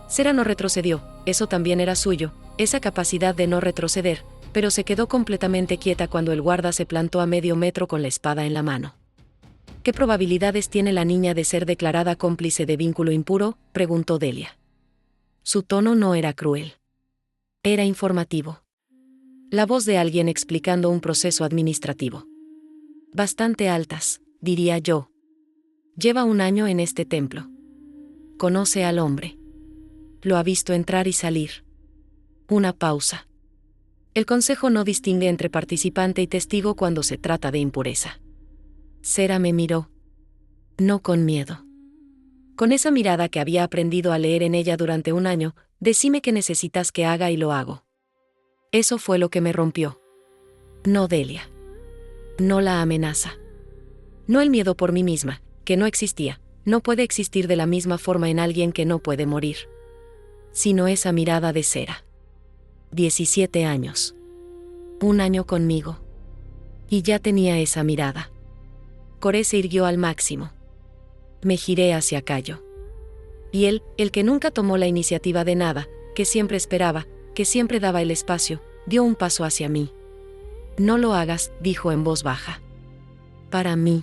Sera no retrocedió, eso también era suyo, esa capacidad de no retroceder, pero se quedó completamente quieta cuando el guarda se plantó a medio metro con la espada en la mano. ¿Qué probabilidades tiene la niña de ser declarada cómplice de vínculo impuro?, preguntó Delia. Su tono no era cruel. Era informativo. La voz de alguien explicando un proceso administrativo. Bastante altas, diría yo. Lleva 1 año en este templo. Conoce al hombre. Lo ha visto entrar y salir. Una pausa. El consejo no distingue entre participante y testigo cuando se trata de impureza. Sera me miró. No con miedo. Con esa mirada que había aprendido a leer en ella durante 1 año, decime qué necesitas que haga y lo hago. Eso fue lo que me rompió. No Delia. No la amenaza. No el miedo por mí misma, que no existía, no puede existir de la misma forma en alguien que no puede morir. Sino esa mirada de Sera. 17 años. 1 año conmigo. Y ya tenía esa mirada. Coré se irguió al máximo. Me giré hacia Cayo. Y él, el que nunca tomó la iniciativa de nada, que siempre esperaba, que siempre daba el espacio, dio un paso hacia mí. No lo hagas, dijo en voz baja. Para mí.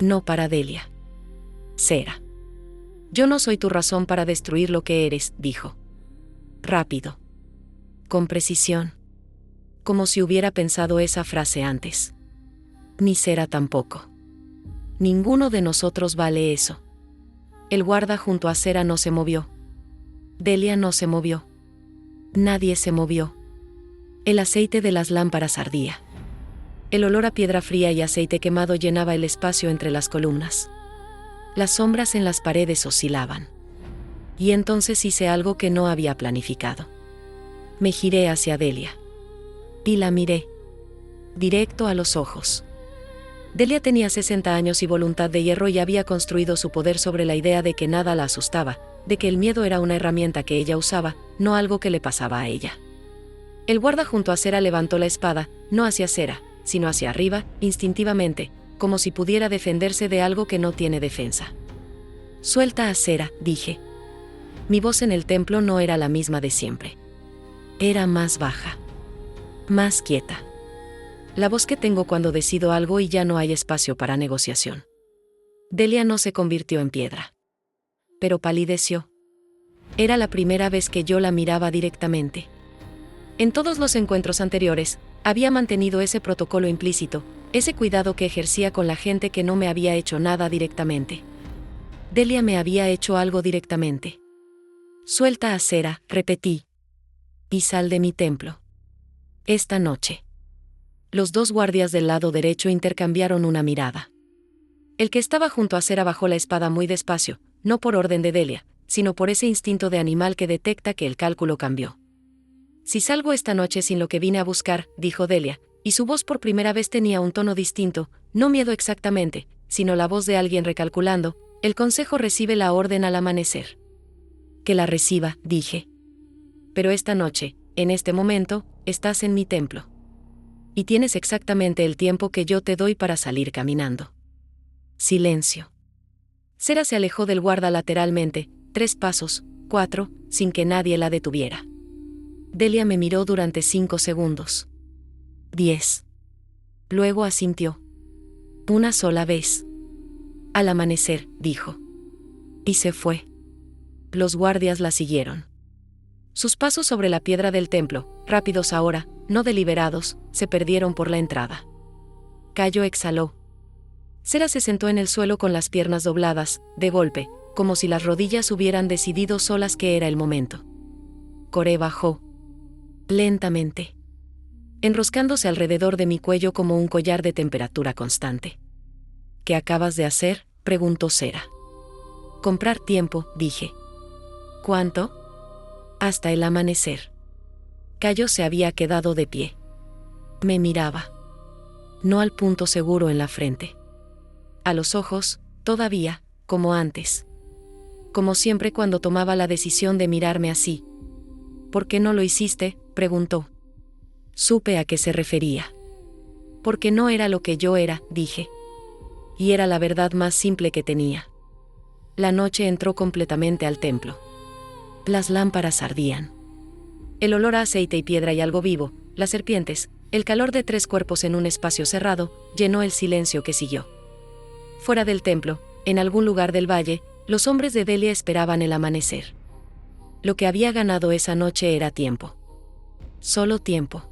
No para Delia. Sera. Yo no soy tu razón para destruir lo que eres, dijo. Rápido. Con precisión. Como si hubiera pensado esa frase antes. Ni Sera tampoco. Ninguno de nosotros vale eso. El guarda junto a Sera no se movió. Delia no se movió. Nadie se movió. El aceite de las lámparas ardía. El olor a piedra fría y aceite quemado llenaba el espacio entre las columnas. Las sombras en las paredes oscilaban. Y entonces hice algo que no había planificado. Me giré hacia Delia. Y la miré. Directo a los ojos. Delia tenía 60 años y voluntad de hierro y había construido su poder sobre la idea de que nada la asustaba, de que el miedo era una herramienta que ella usaba, no algo que le pasaba a ella. El guarda junto a Sera levantó la espada, no hacia Sera, sino hacia arriba, instintivamente, como si pudiera defenderse de algo que no tiene defensa. Suelta a Sera, dije. Mi voz en el templo no era la misma de siempre. Era más baja. Más quieta. La voz que tengo cuando decido algo y ya no hay espacio para negociación. Delia no se convirtió en piedra. Pero palideció. Era la primera vez que yo la miraba directamente. En todos los encuentros anteriores, había mantenido ese protocolo implícito, ese cuidado que ejercía con la gente que no me había hecho nada directamente. Delia me había hecho algo directamente. Suelta a Sera, repetí. Y sal de mi templo. Esta noche. Los dos guardias del lado derecho intercambiaron una mirada. El que estaba junto a Sera bajó la espada muy despacio, no por orden de Delia, sino por ese instinto de animal que detecta que el cálculo cambió. Si salgo esta noche sin lo que vine a buscar, dijo Delia, y su voz por primera vez tenía un tono distinto, no miedo exactamente, sino la voz de alguien recalculando, el consejo recibe la orden al amanecer. Que la reciba, dije. Pero esta noche, en este momento, estás en mi templo. Y tienes exactamente el tiempo que yo te doy para salir caminando. Silencio. Sera se alejó del guarda lateralmente, 3 pasos, 4, sin que nadie la detuviera. Delia me miró durante 5 segundos. 10. Luego asintió. Una sola vez. Al amanecer, dijo. Y se fue. Los guardias la siguieron. Sus pasos sobre la piedra del templo, rápidos ahora, no deliberados, se perdieron por la entrada. Cayo exhaló. Sera se sentó en el suelo con las piernas dobladas, de golpe, como si las rodillas hubieran decidido solas que era el momento. Coré bajó. Lentamente. Enroscándose alrededor de mi cuello como un collar de temperatura constante. ¿Qué acabas de hacer?, preguntó Sera. Comprar tiempo, dije. ¿Cuánto? Hasta el amanecer. Cayo se había quedado de pie. Me miraba. No al punto seguro en la frente. A los ojos, todavía, como antes. Como siempre cuando tomaba la decisión de mirarme así. ¿Por qué no lo hiciste?, preguntó. Supe a qué se refería. Porque no era lo que yo era, dije. Y era la verdad más simple que tenía. La noche entró completamente al templo. Las lámparas ardían. El olor a aceite y piedra y algo vivo, las serpientes, el calor de 3 cuerpos en un espacio cerrado, llenó el silencio que siguió. Fuera del templo, en algún lugar del valle, los hombres de Delia esperaban el amanecer. Lo que había ganado esa noche era tiempo. Solo tiempo.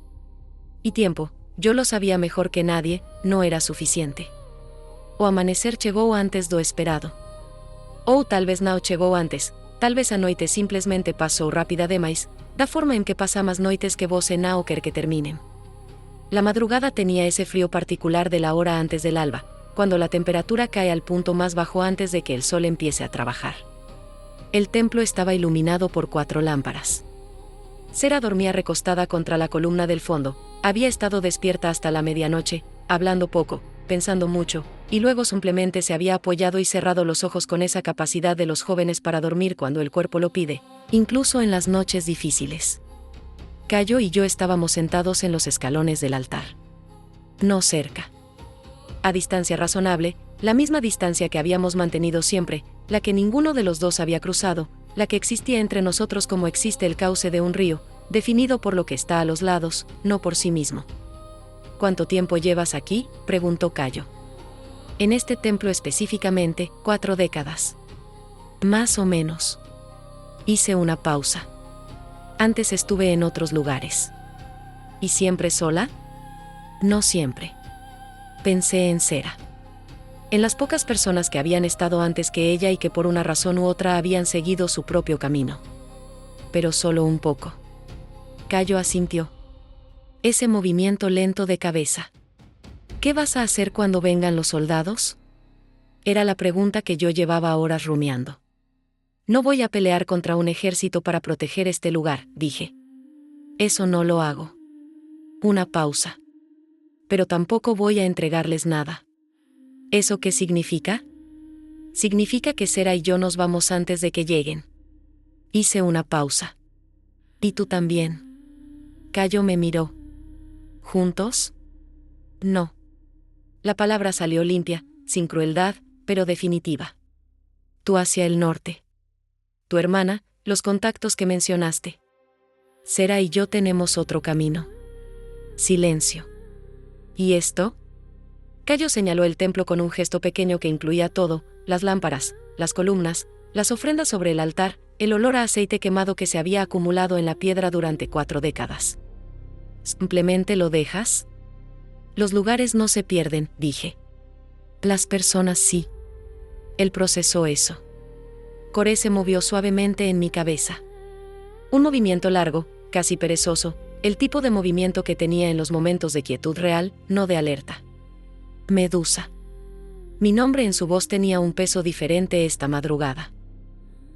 Y tiempo, yo lo sabía mejor que nadie, no era suficiente. O amanecer chegou antes do esperado. Ou tal vez não chegou antes, tal vez a noite simplesmente pasou rápida demais, da forma en que pasamas noites que você não quer que terminen. La madrugada tenía ese frío particular de la hora antes del alba, cuando la temperatura cae al punto más bajo antes de que el sol empiece a trabajar. El templo estaba iluminado por 4 lámparas. Sera dormía recostada contra la columna del fondo, había estado despierta hasta la medianoche, hablando poco, pensando mucho, y luego simplemente se había apoyado y cerrado los ojos con esa capacidad de los jóvenes para dormir cuando el cuerpo lo pide, incluso en las noches difíciles. Cayo y yo estábamos sentados en los escalones del altar. No cerca. A distancia razonable, la misma distancia que habíamos mantenido siempre, la que ninguno de los dos había cruzado, la que existía entre nosotros como existe el cauce de un río, definido por lo que está a los lados, no por sí mismo. ¿Cuánto tiempo llevas aquí?, preguntó Cayo. En este templo específicamente, 4 décadas. Más o menos. Hice una pausa. Antes estuve en otros lugares. ¿Y siempre sola? No siempre. Pensé en Sera. En las pocas personas que habían estado antes que ella y que por una razón u otra habían seguido su propio camino. Pero solo un poco. Cayo asintió. Ese movimiento lento de cabeza. ¿Qué vas a hacer cuando vengan los soldados? Era la pregunta que yo llevaba horas rumiando. No voy a pelear contra un ejército para proteger este lugar, dije. Eso no lo hago. Una pausa. Pero tampoco voy a entregarles nada. ¿Eso qué significa? Significa que Sera y yo nos vamos antes de que lleguen. Hice una pausa. ¿Y tú también? Cayo me miró. ¿Juntos? No. La palabra salió limpia, sin crueldad, pero definitiva. Tú hacia el norte. Tu hermana, los contactos que mencionaste. Sera y yo tenemos otro camino. Silencio. ¿Y esto? Cayo señaló el templo con un gesto pequeño que incluía todo: las lámparas, las columnas, las ofrendas sobre el altar, el olor a aceite quemado que se había acumulado en la piedra durante 4 décadas. ¿Simplemente lo dejas? Los lugares no se pierden, dije. Las personas sí. Él procesó eso. Coré se movió suavemente en mi cabeza. Un movimiento largo, casi perezoso, el tipo de movimiento que tenía en los momentos de quietud real, no de alerta. Medusa. Mi nombre en su voz tenía un peso diferente esta madrugada.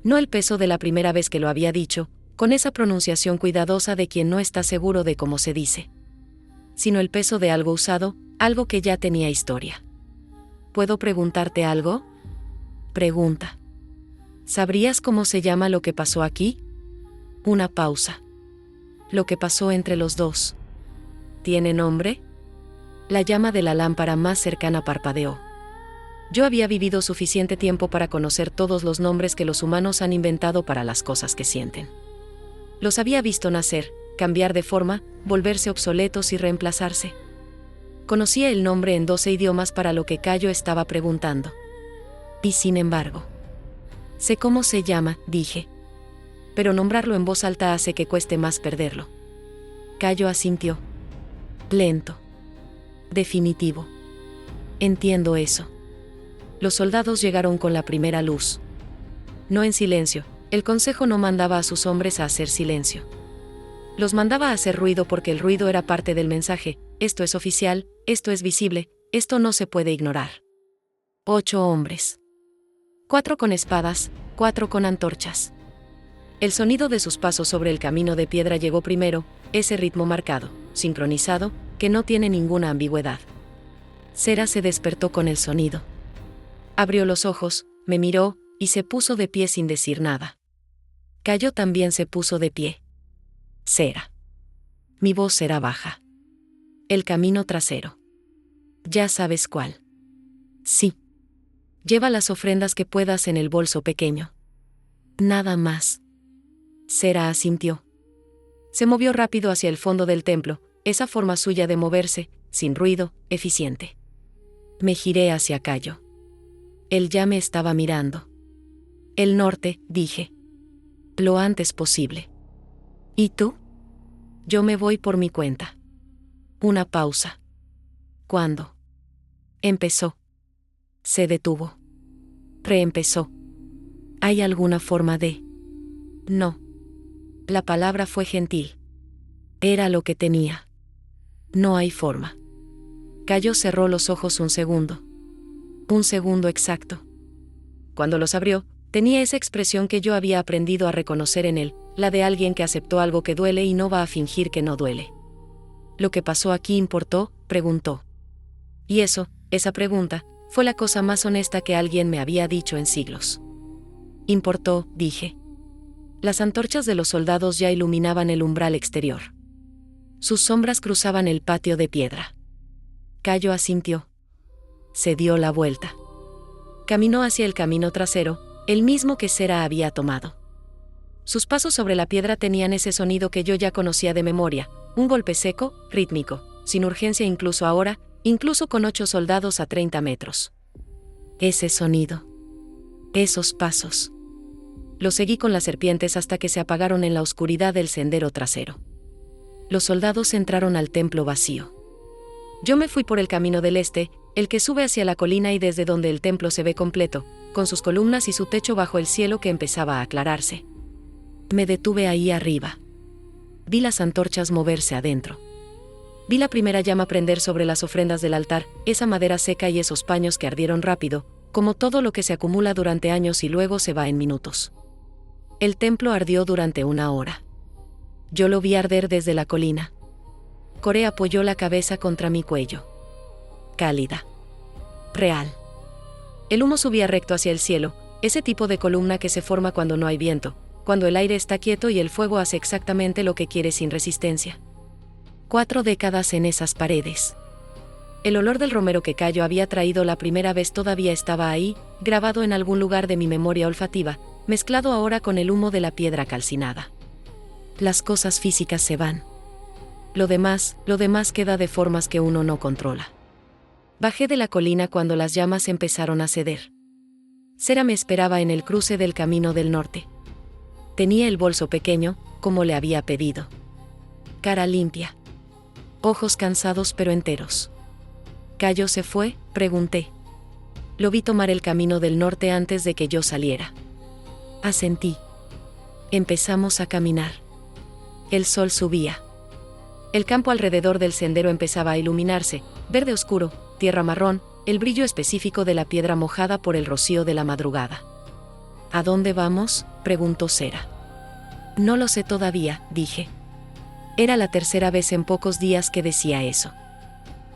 No el peso de la primera vez que lo había dicho, con esa pronunciación cuidadosa de quien no está seguro de cómo se dice, sino el peso de algo usado, algo que ya tenía historia. ¿Puedo preguntarte algo? Pregunta. ¿Sabrías cómo se llama lo que pasó aquí? Una pausa. Lo que pasó entre los dos. ¿Tiene nombre? La llama de la lámpara más cercana parpadeó. Yo había vivido suficiente tiempo para conocer todos los nombres que los humanos han inventado para las cosas que sienten. Los había visto nacer, cambiar de forma, volverse obsoletos y reemplazarse. Conocía el nombre en 12 idiomas para lo que Cayo estaba preguntando. Y sin embargo, sé cómo se llama, dije. Pero nombrarlo en voz alta hace que cueste más perderlo. Cayo asintió. Lento. Definitivo. Entiendo eso. Los soldados llegaron con la primera luz. No en silencio, el consejo no mandaba a sus hombres a hacer silencio. Los mandaba a hacer ruido porque el ruido era parte del mensaje: esto es oficial, esto es visible, esto no se puede ignorar. 8 hombres. 4 con espadas, 4 con antorchas. El sonido de sus pasos sobre el camino de piedra llegó primero, ese ritmo marcado, sincronizado, que no tiene ninguna ambigüedad. Sera se despertó con el sonido. Abrió los ojos, me miró, y se puso de pie sin decir nada. Cayo también se puso de pie. Sera. Mi voz era baja. El camino trasero. Ya sabes cuál. Sí. Lleva las ofrendas que puedas en el bolso pequeño. Nada más. Sera asintió. Se movió rápido hacia el fondo del templo, esa forma suya de moverse, sin ruido, eficiente. Me giré hacia Cayo. Él ya me estaba mirando. El norte, dije. Lo antes posible. ¿Y tú? Yo me voy por mi cuenta. Una pausa. ¿Cuándo? Empezó. Se detuvo. Reempezó. ¿Hay alguna forma de...? No. La palabra fue gentil. Era lo que tenía. No hay forma. Cayo cerró los ojos un segundo. Un segundo exacto. Cuando los abrió, tenía esa expresión que yo había aprendido a reconocer en él, la de alguien que aceptó algo que duele y no va a fingir que no duele. ¿Lo que pasó aquí importó?, preguntó. Y eso, esa pregunta, fue la cosa más honesta que alguien me había dicho en siglos. Importó, dije. Las antorchas de los soldados ya iluminaban el umbral exterior. Sus sombras cruzaban el patio de piedra. Cayo asintió. Se dio la vuelta. Caminó hacia el camino trasero, el mismo que Sera había tomado. Sus pasos sobre la piedra tenían ese sonido que yo ya conocía de memoria, un golpe seco, rítmico, sin urgencia incluso ahora, incluso con 8 soldados a 30 metros. Ese sonido. Esos pasos. Los seguí con las serpientes hasta que se apagaron en la oscuridad del sendero trasero. Los soldados entraron al templo vacío. Yo me fui por el camino del este, el que sube hacia la colina y desde donde el templo se ve completo, con sus columnas y su techo bajo el cielo que empezaba a aclararse. Me detuve ahí arriba. Vi las antorchas moverse adentro. Vi la primera llama prender sobre las ofrendas del altar, esa madera seca y esos paños que ardieron rápido, como todo lo que se acumula durante años y luego se va en minutos. El templo ardió durante 1 hora. Yo lo vi arder desde la colina. Coré apoyó la cabeza contra mi cuello. Cálida. Real. El humo subía recto hacia el cielo, ese tipo de columna que se forma cuando no hay viento, cuando el aire está quieto y el fuego hace exactamente lo que quiere sin resistencia. 4 décadas en esas paredes. El olor del romero que Cayo había traído la primera vez todavía estaba ahí, grabado en algún lugar de mi memoria olfativa, mezclado ahora con el humo de la piedra calcinada. Las cosas físicas se van. Lo demás queda de formas que uno no controla. Bajé de la colina cuando las llamas empezaron a ceder. Sera me esperaba en el cruce del camino del norte. Tenía el bolso pequeño, como le había pedido. Cara limpia. Ojos cansados pero enteros. ¿Cayo se fue?, pregunté. Lo vi tomar el camino del norte antes de que yo saliera. Asentí. Empezamos a caminar. El sol subía. El campo alrededor del sendero empezaba a iluminarse, verde oscuro, tierra marrón, el brillo específico de la piedra mojada por el rocío de la madrugada. ¿A dónde vamos?, preguntó Sera. No lo sé todavía, dije. Era la tercera vez en pocos días que decía eso.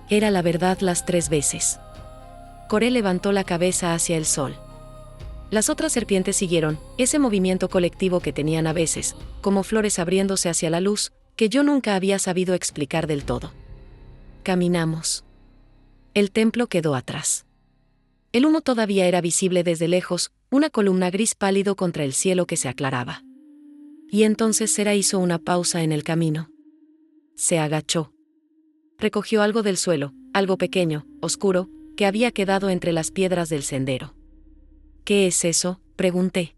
Era la verdad las 3 veces. Coré levantó la cabeza hacia el sol. Las otras serpientes siguieron, ese movimiento colectivo que tenían a veces, como flores abriéndose hacia la luz, que yo nunca había sabido explicar del todo. Caminamos. El templo quedó atrás. El humo todavía era visible desde lejos, una columna gris pálido contra el cielo que se aclaraba. Y entonces Sera hizo una pausa en el camino. Se agachó. Recogió algo del suelo, algo pequeño, oscuro, que había quedado entre las piedras del sendero. ¿Qué es eso?, pregunté.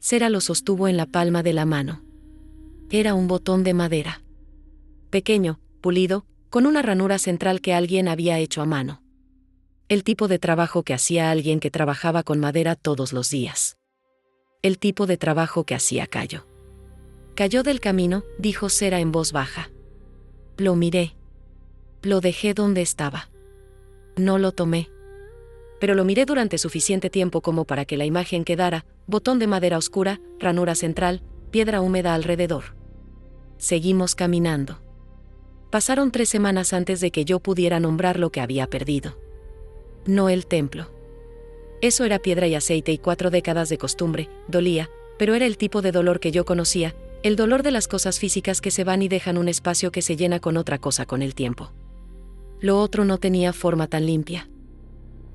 Sera lo sostuvo en la palma de la mano. Era un botón de madera. Pequeño, pulido, con una ranura central que alguien había hecho a mano. El tipo de trabajo que hacía alguien que trabajaba con madera todos los días. El tipo de trabajo que hacía Cayo. Cayó del camino, dijo Sera en voz baja. Lo miré. Lo dejé donde estaba. No lo tomé. Pero lo miré durante suficiente tiempo como para que la imagen quedara, botón de madera oscura, ranura central, piedra húmeda alrededor. Seguimos caminando. Pasaron 3 semanas antes de que yo pudiera nombrar lo que había perdido. No el templo. Eso era piedra y aceite y 4 décadas de costumbre, dolía, pero era el tipo de dolor que yo conocía, el dolor de las cosas físicas que se van y dejan un espacio que se llena con otra cosa con el tiempo. Lo otro no tenía forma tan limpia.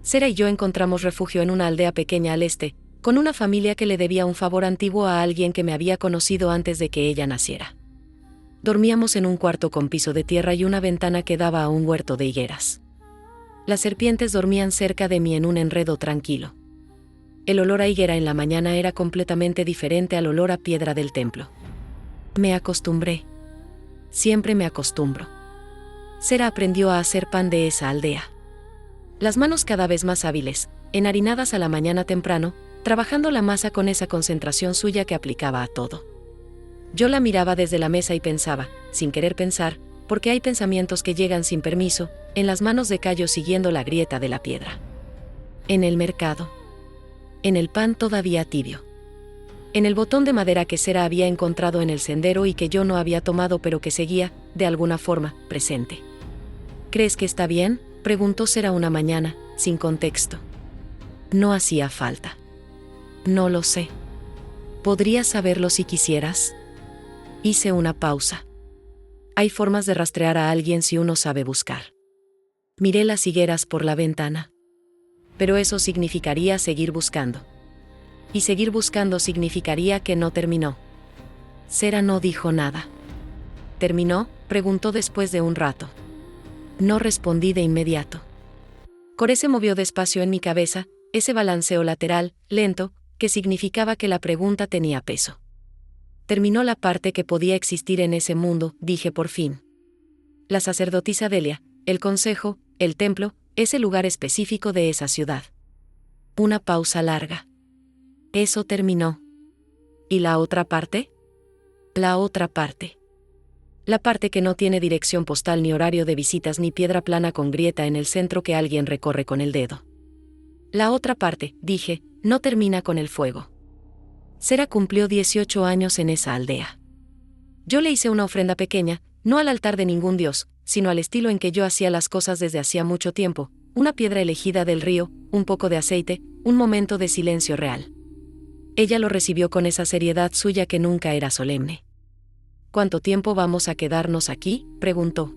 Sera y yo encontramos refugio en una aldea pequeña al este, con una familia que le debía un favor antiguo a alguien que me había conocido antes de que ella naciera. Dormíamos en un cuarto con piso de tierra y una ventana que daba a un huerto de higueras. Las serpientes dormían cerca de mí en un enredo tranquilo. El olor a higuera en la mañana era completamente diferente al olor a piedra del templo. Me acostumbré. Siempre me acostumbro. Sera aprendió a hacer pan de esa aldea. Las manos cada vez más hábiles, enharinadas a la mañana temprano, trabajando la masa con esa concentración suya que aplicaba a todo. Yo la miraba desde la mesa y pensaba, sin querer pensar, porque hay pensamientos que llegan sin permiso, en las manos de Cayo siguiendo la grieta de la piedra. En el mercado. En el pan todavía tibio. En el botón de madera que Sera había encontrado en el sendero y que yo no había tomado pero que seguía, de alguna forma, presente. ¿Crees que está bien?, preguntó Sera una mañana, sin contexto. No hacía falta. No lo sé. ¿Podrías saberlo si quisieras? Hice una pausa. Hay formas de rastrear a alguien si uno sabe buscar. Miré las higueras por la ventana. Pero eso significaría seguir buscando. Y seguir buscando significaría que no terminó. Sera no dijo nada. ¿Terminó?, preguntó después de un rato. No respondí de inmediato. Coré se movió despacio en mi cabeza, ese balanceo lateral, lento, que significaba que la pregunta tenía peso. Terminó la parte que podía existir en ese mundo, dije por fin. La sacerdotisa Delia, el consejo, el templo, ese lugar específico de esa ciudad. Una pausa larga. Eso terminó. ¿Y la otra parte? La otra parte. La parte que no tiene dirección postal ni horario de visitas ni piedra plana con grieta en el centro que alguien recorre con el dedo. La otra parte, dije, no termina con el fuego. Sera cumplió 18 años en esa aldea. Yo le hice una ofrenda pequeña, no al altar de ningún dios, sino al estilo en que yo hacía las cosas desde hacía mucho tiempo, una piedra elegida del río, un poco de aceite, un momento de silencio real. Ella lo recibió con esa seriedad suya que nunca era solemne. ¿Cuánto tiempo vamos a quedarnos aquí?, preguntó.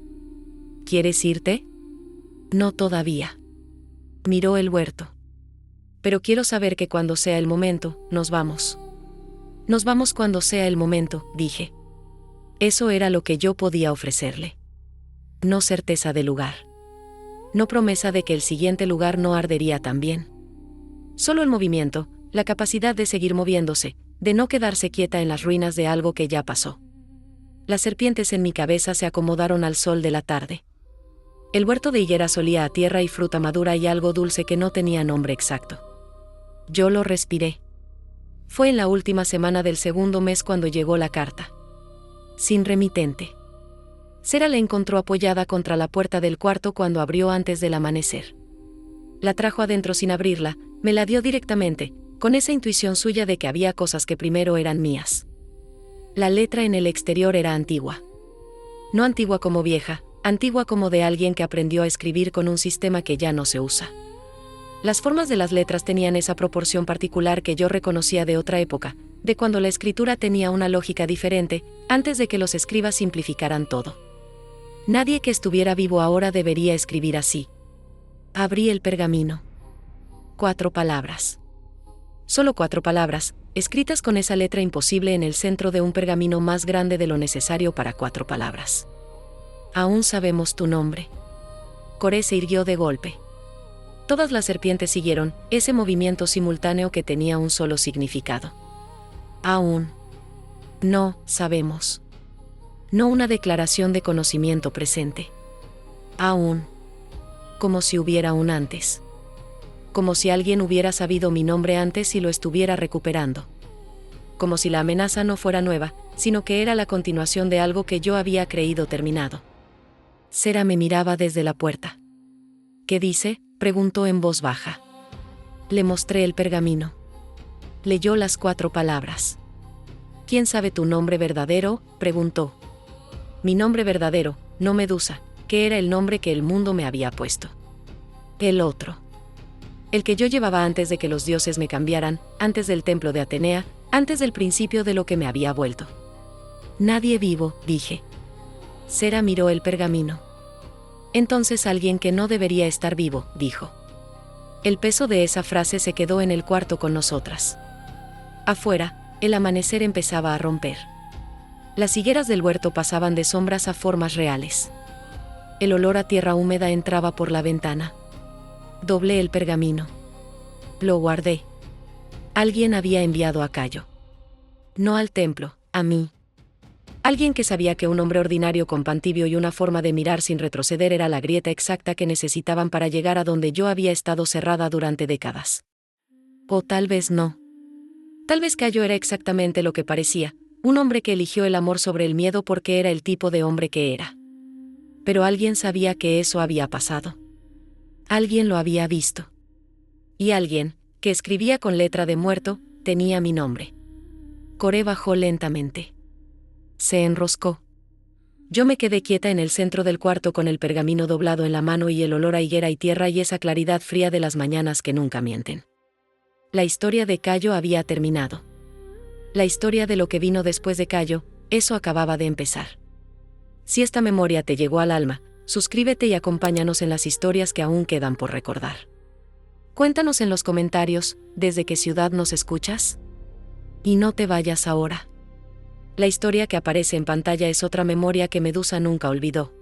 ¿Quieres irte? No todavía. Miró el huerto. Pero quiero saber que cuando sea el momento, nos vamos. Nos vamos cuando sea el momento, dije. Eso era lo que yo podía ofrecerle. No certeza de lugar. No promesa de que el siguiente lugar no ardería tan bien. Solo el movimiento, la capacidad de seguir moviéndose, de no quedarse quieta en las ruinas de algo que ya pasó. Las serpientes en mi cabeza se acomodaron al sol de la tarde. El huerto de higueras olía a tierra y fruta madura y algo dulce que no tenía nombre exacto. Yo lo respiré. Fue en la última semana del segundo mes cuando llegó la carta. Sin remitente. Sera la encontró apoyada contra la puerta del cuarto cuando abrió antes del amanecer. La trajo adentro sin abrirla, me la dio directamente, con esa intuición suya de que había cosas que primero eran mías. La letra en el exterior era antigua. No antigua como vieja, antigua como de alguien que aprendió a escribir con un sistema que ya no se usa. Las formas de las letras tenían esa proporción particular que yo reconocía de otra época, de cuando la escritura tenía una lógica diferente, antes de que los escribas simplificaran todo. Nadie que estuviera vivo ahora debería escribir así. Abrí el pergamino. 4 palabras. Solo 4 palabras, escritas con esa letra imposible en el centro de un pergamino más grande de lo necesario para 4 palabras. Aún sabemos tu nombre. Coré se irguió de golpe. Todas las serpientes siguieron, ese movimiento simultáneo que tenía un solo significado. Aún. No, sabemos. No una declaración de conocimiento presente. Aún. Como si hubiera un antes. Como si alguien hubiera sabido mi nombre antes y lo estuviera recuperando. Como si la amenaza no fuera nueva, sino que era la continuación de algo que yo había creído terminado. Sera me miraba desde la puerta. ¿Qué dice?, preguntó en voz baja. Le mostré el pergamino. Leyó las 4 palabras. ¿Quién sabe tu nombre verdadero?, preguntó. Mi nombre verdadero, no Medusa, que era el nombre que el mundo me había puesto. El otro. El que yo llevaba antes de que los dioses me cambiaran, antes del templo de Atenea, antes del principio de lo que me había vuelto. Nadie vivo, dije. Sera miró el pergamino. Entonces alguien que no debería estar vivo, dijo. El peso de esa frase se quedó en el cuarto con nosotras. Afuera, el amanecer empezaba a romper. Las higueras del huerto pasaban de sombras a formas reales. El olor a tierra húmeda entraba por la ventana. Doblé el pergamino. Lo guardé. Alguien había enviado a Cayo. No al templo, a mí. Alguien que sabía que un hombre ordinario con pantibio y una forma de mirar sin retroceder era la grieta exacta que necesitaban para llegar a donde yo había estado cerrada durante décadas. O tal vez no. Tal vez Cayo era exactamente lo que parecía, un hombre que eligió el amor sobre el miedo porque era el tipo de hombre que era. Pero alguien sabía que eso había pasado. Alguien lo había visto. Y alguien, que escribía con letra de muerto, tenía mi nombre. Coré bajó lentamente. Se enroscó. Yo me quedé quieta en el centro del cuarto con el pergamino doblado en la mano y el olor a higuera y tierra y esa claridad fría de las mañanas que nunca mienten. La historia de Cayo había terminado. La historia de lo que vino después de Cayo, eso acababa de empezar. Si esta memoria te llegó al alma, suscríbete y acompáñanos en las historias que aún quedan por recordar. Cuéntanos en los comentarios, ¿desde qué ciudad nos escuchas? Y no te vayas ahora. La historia que aparece en pantalla es otra memoria que Medusa nunca olvidó.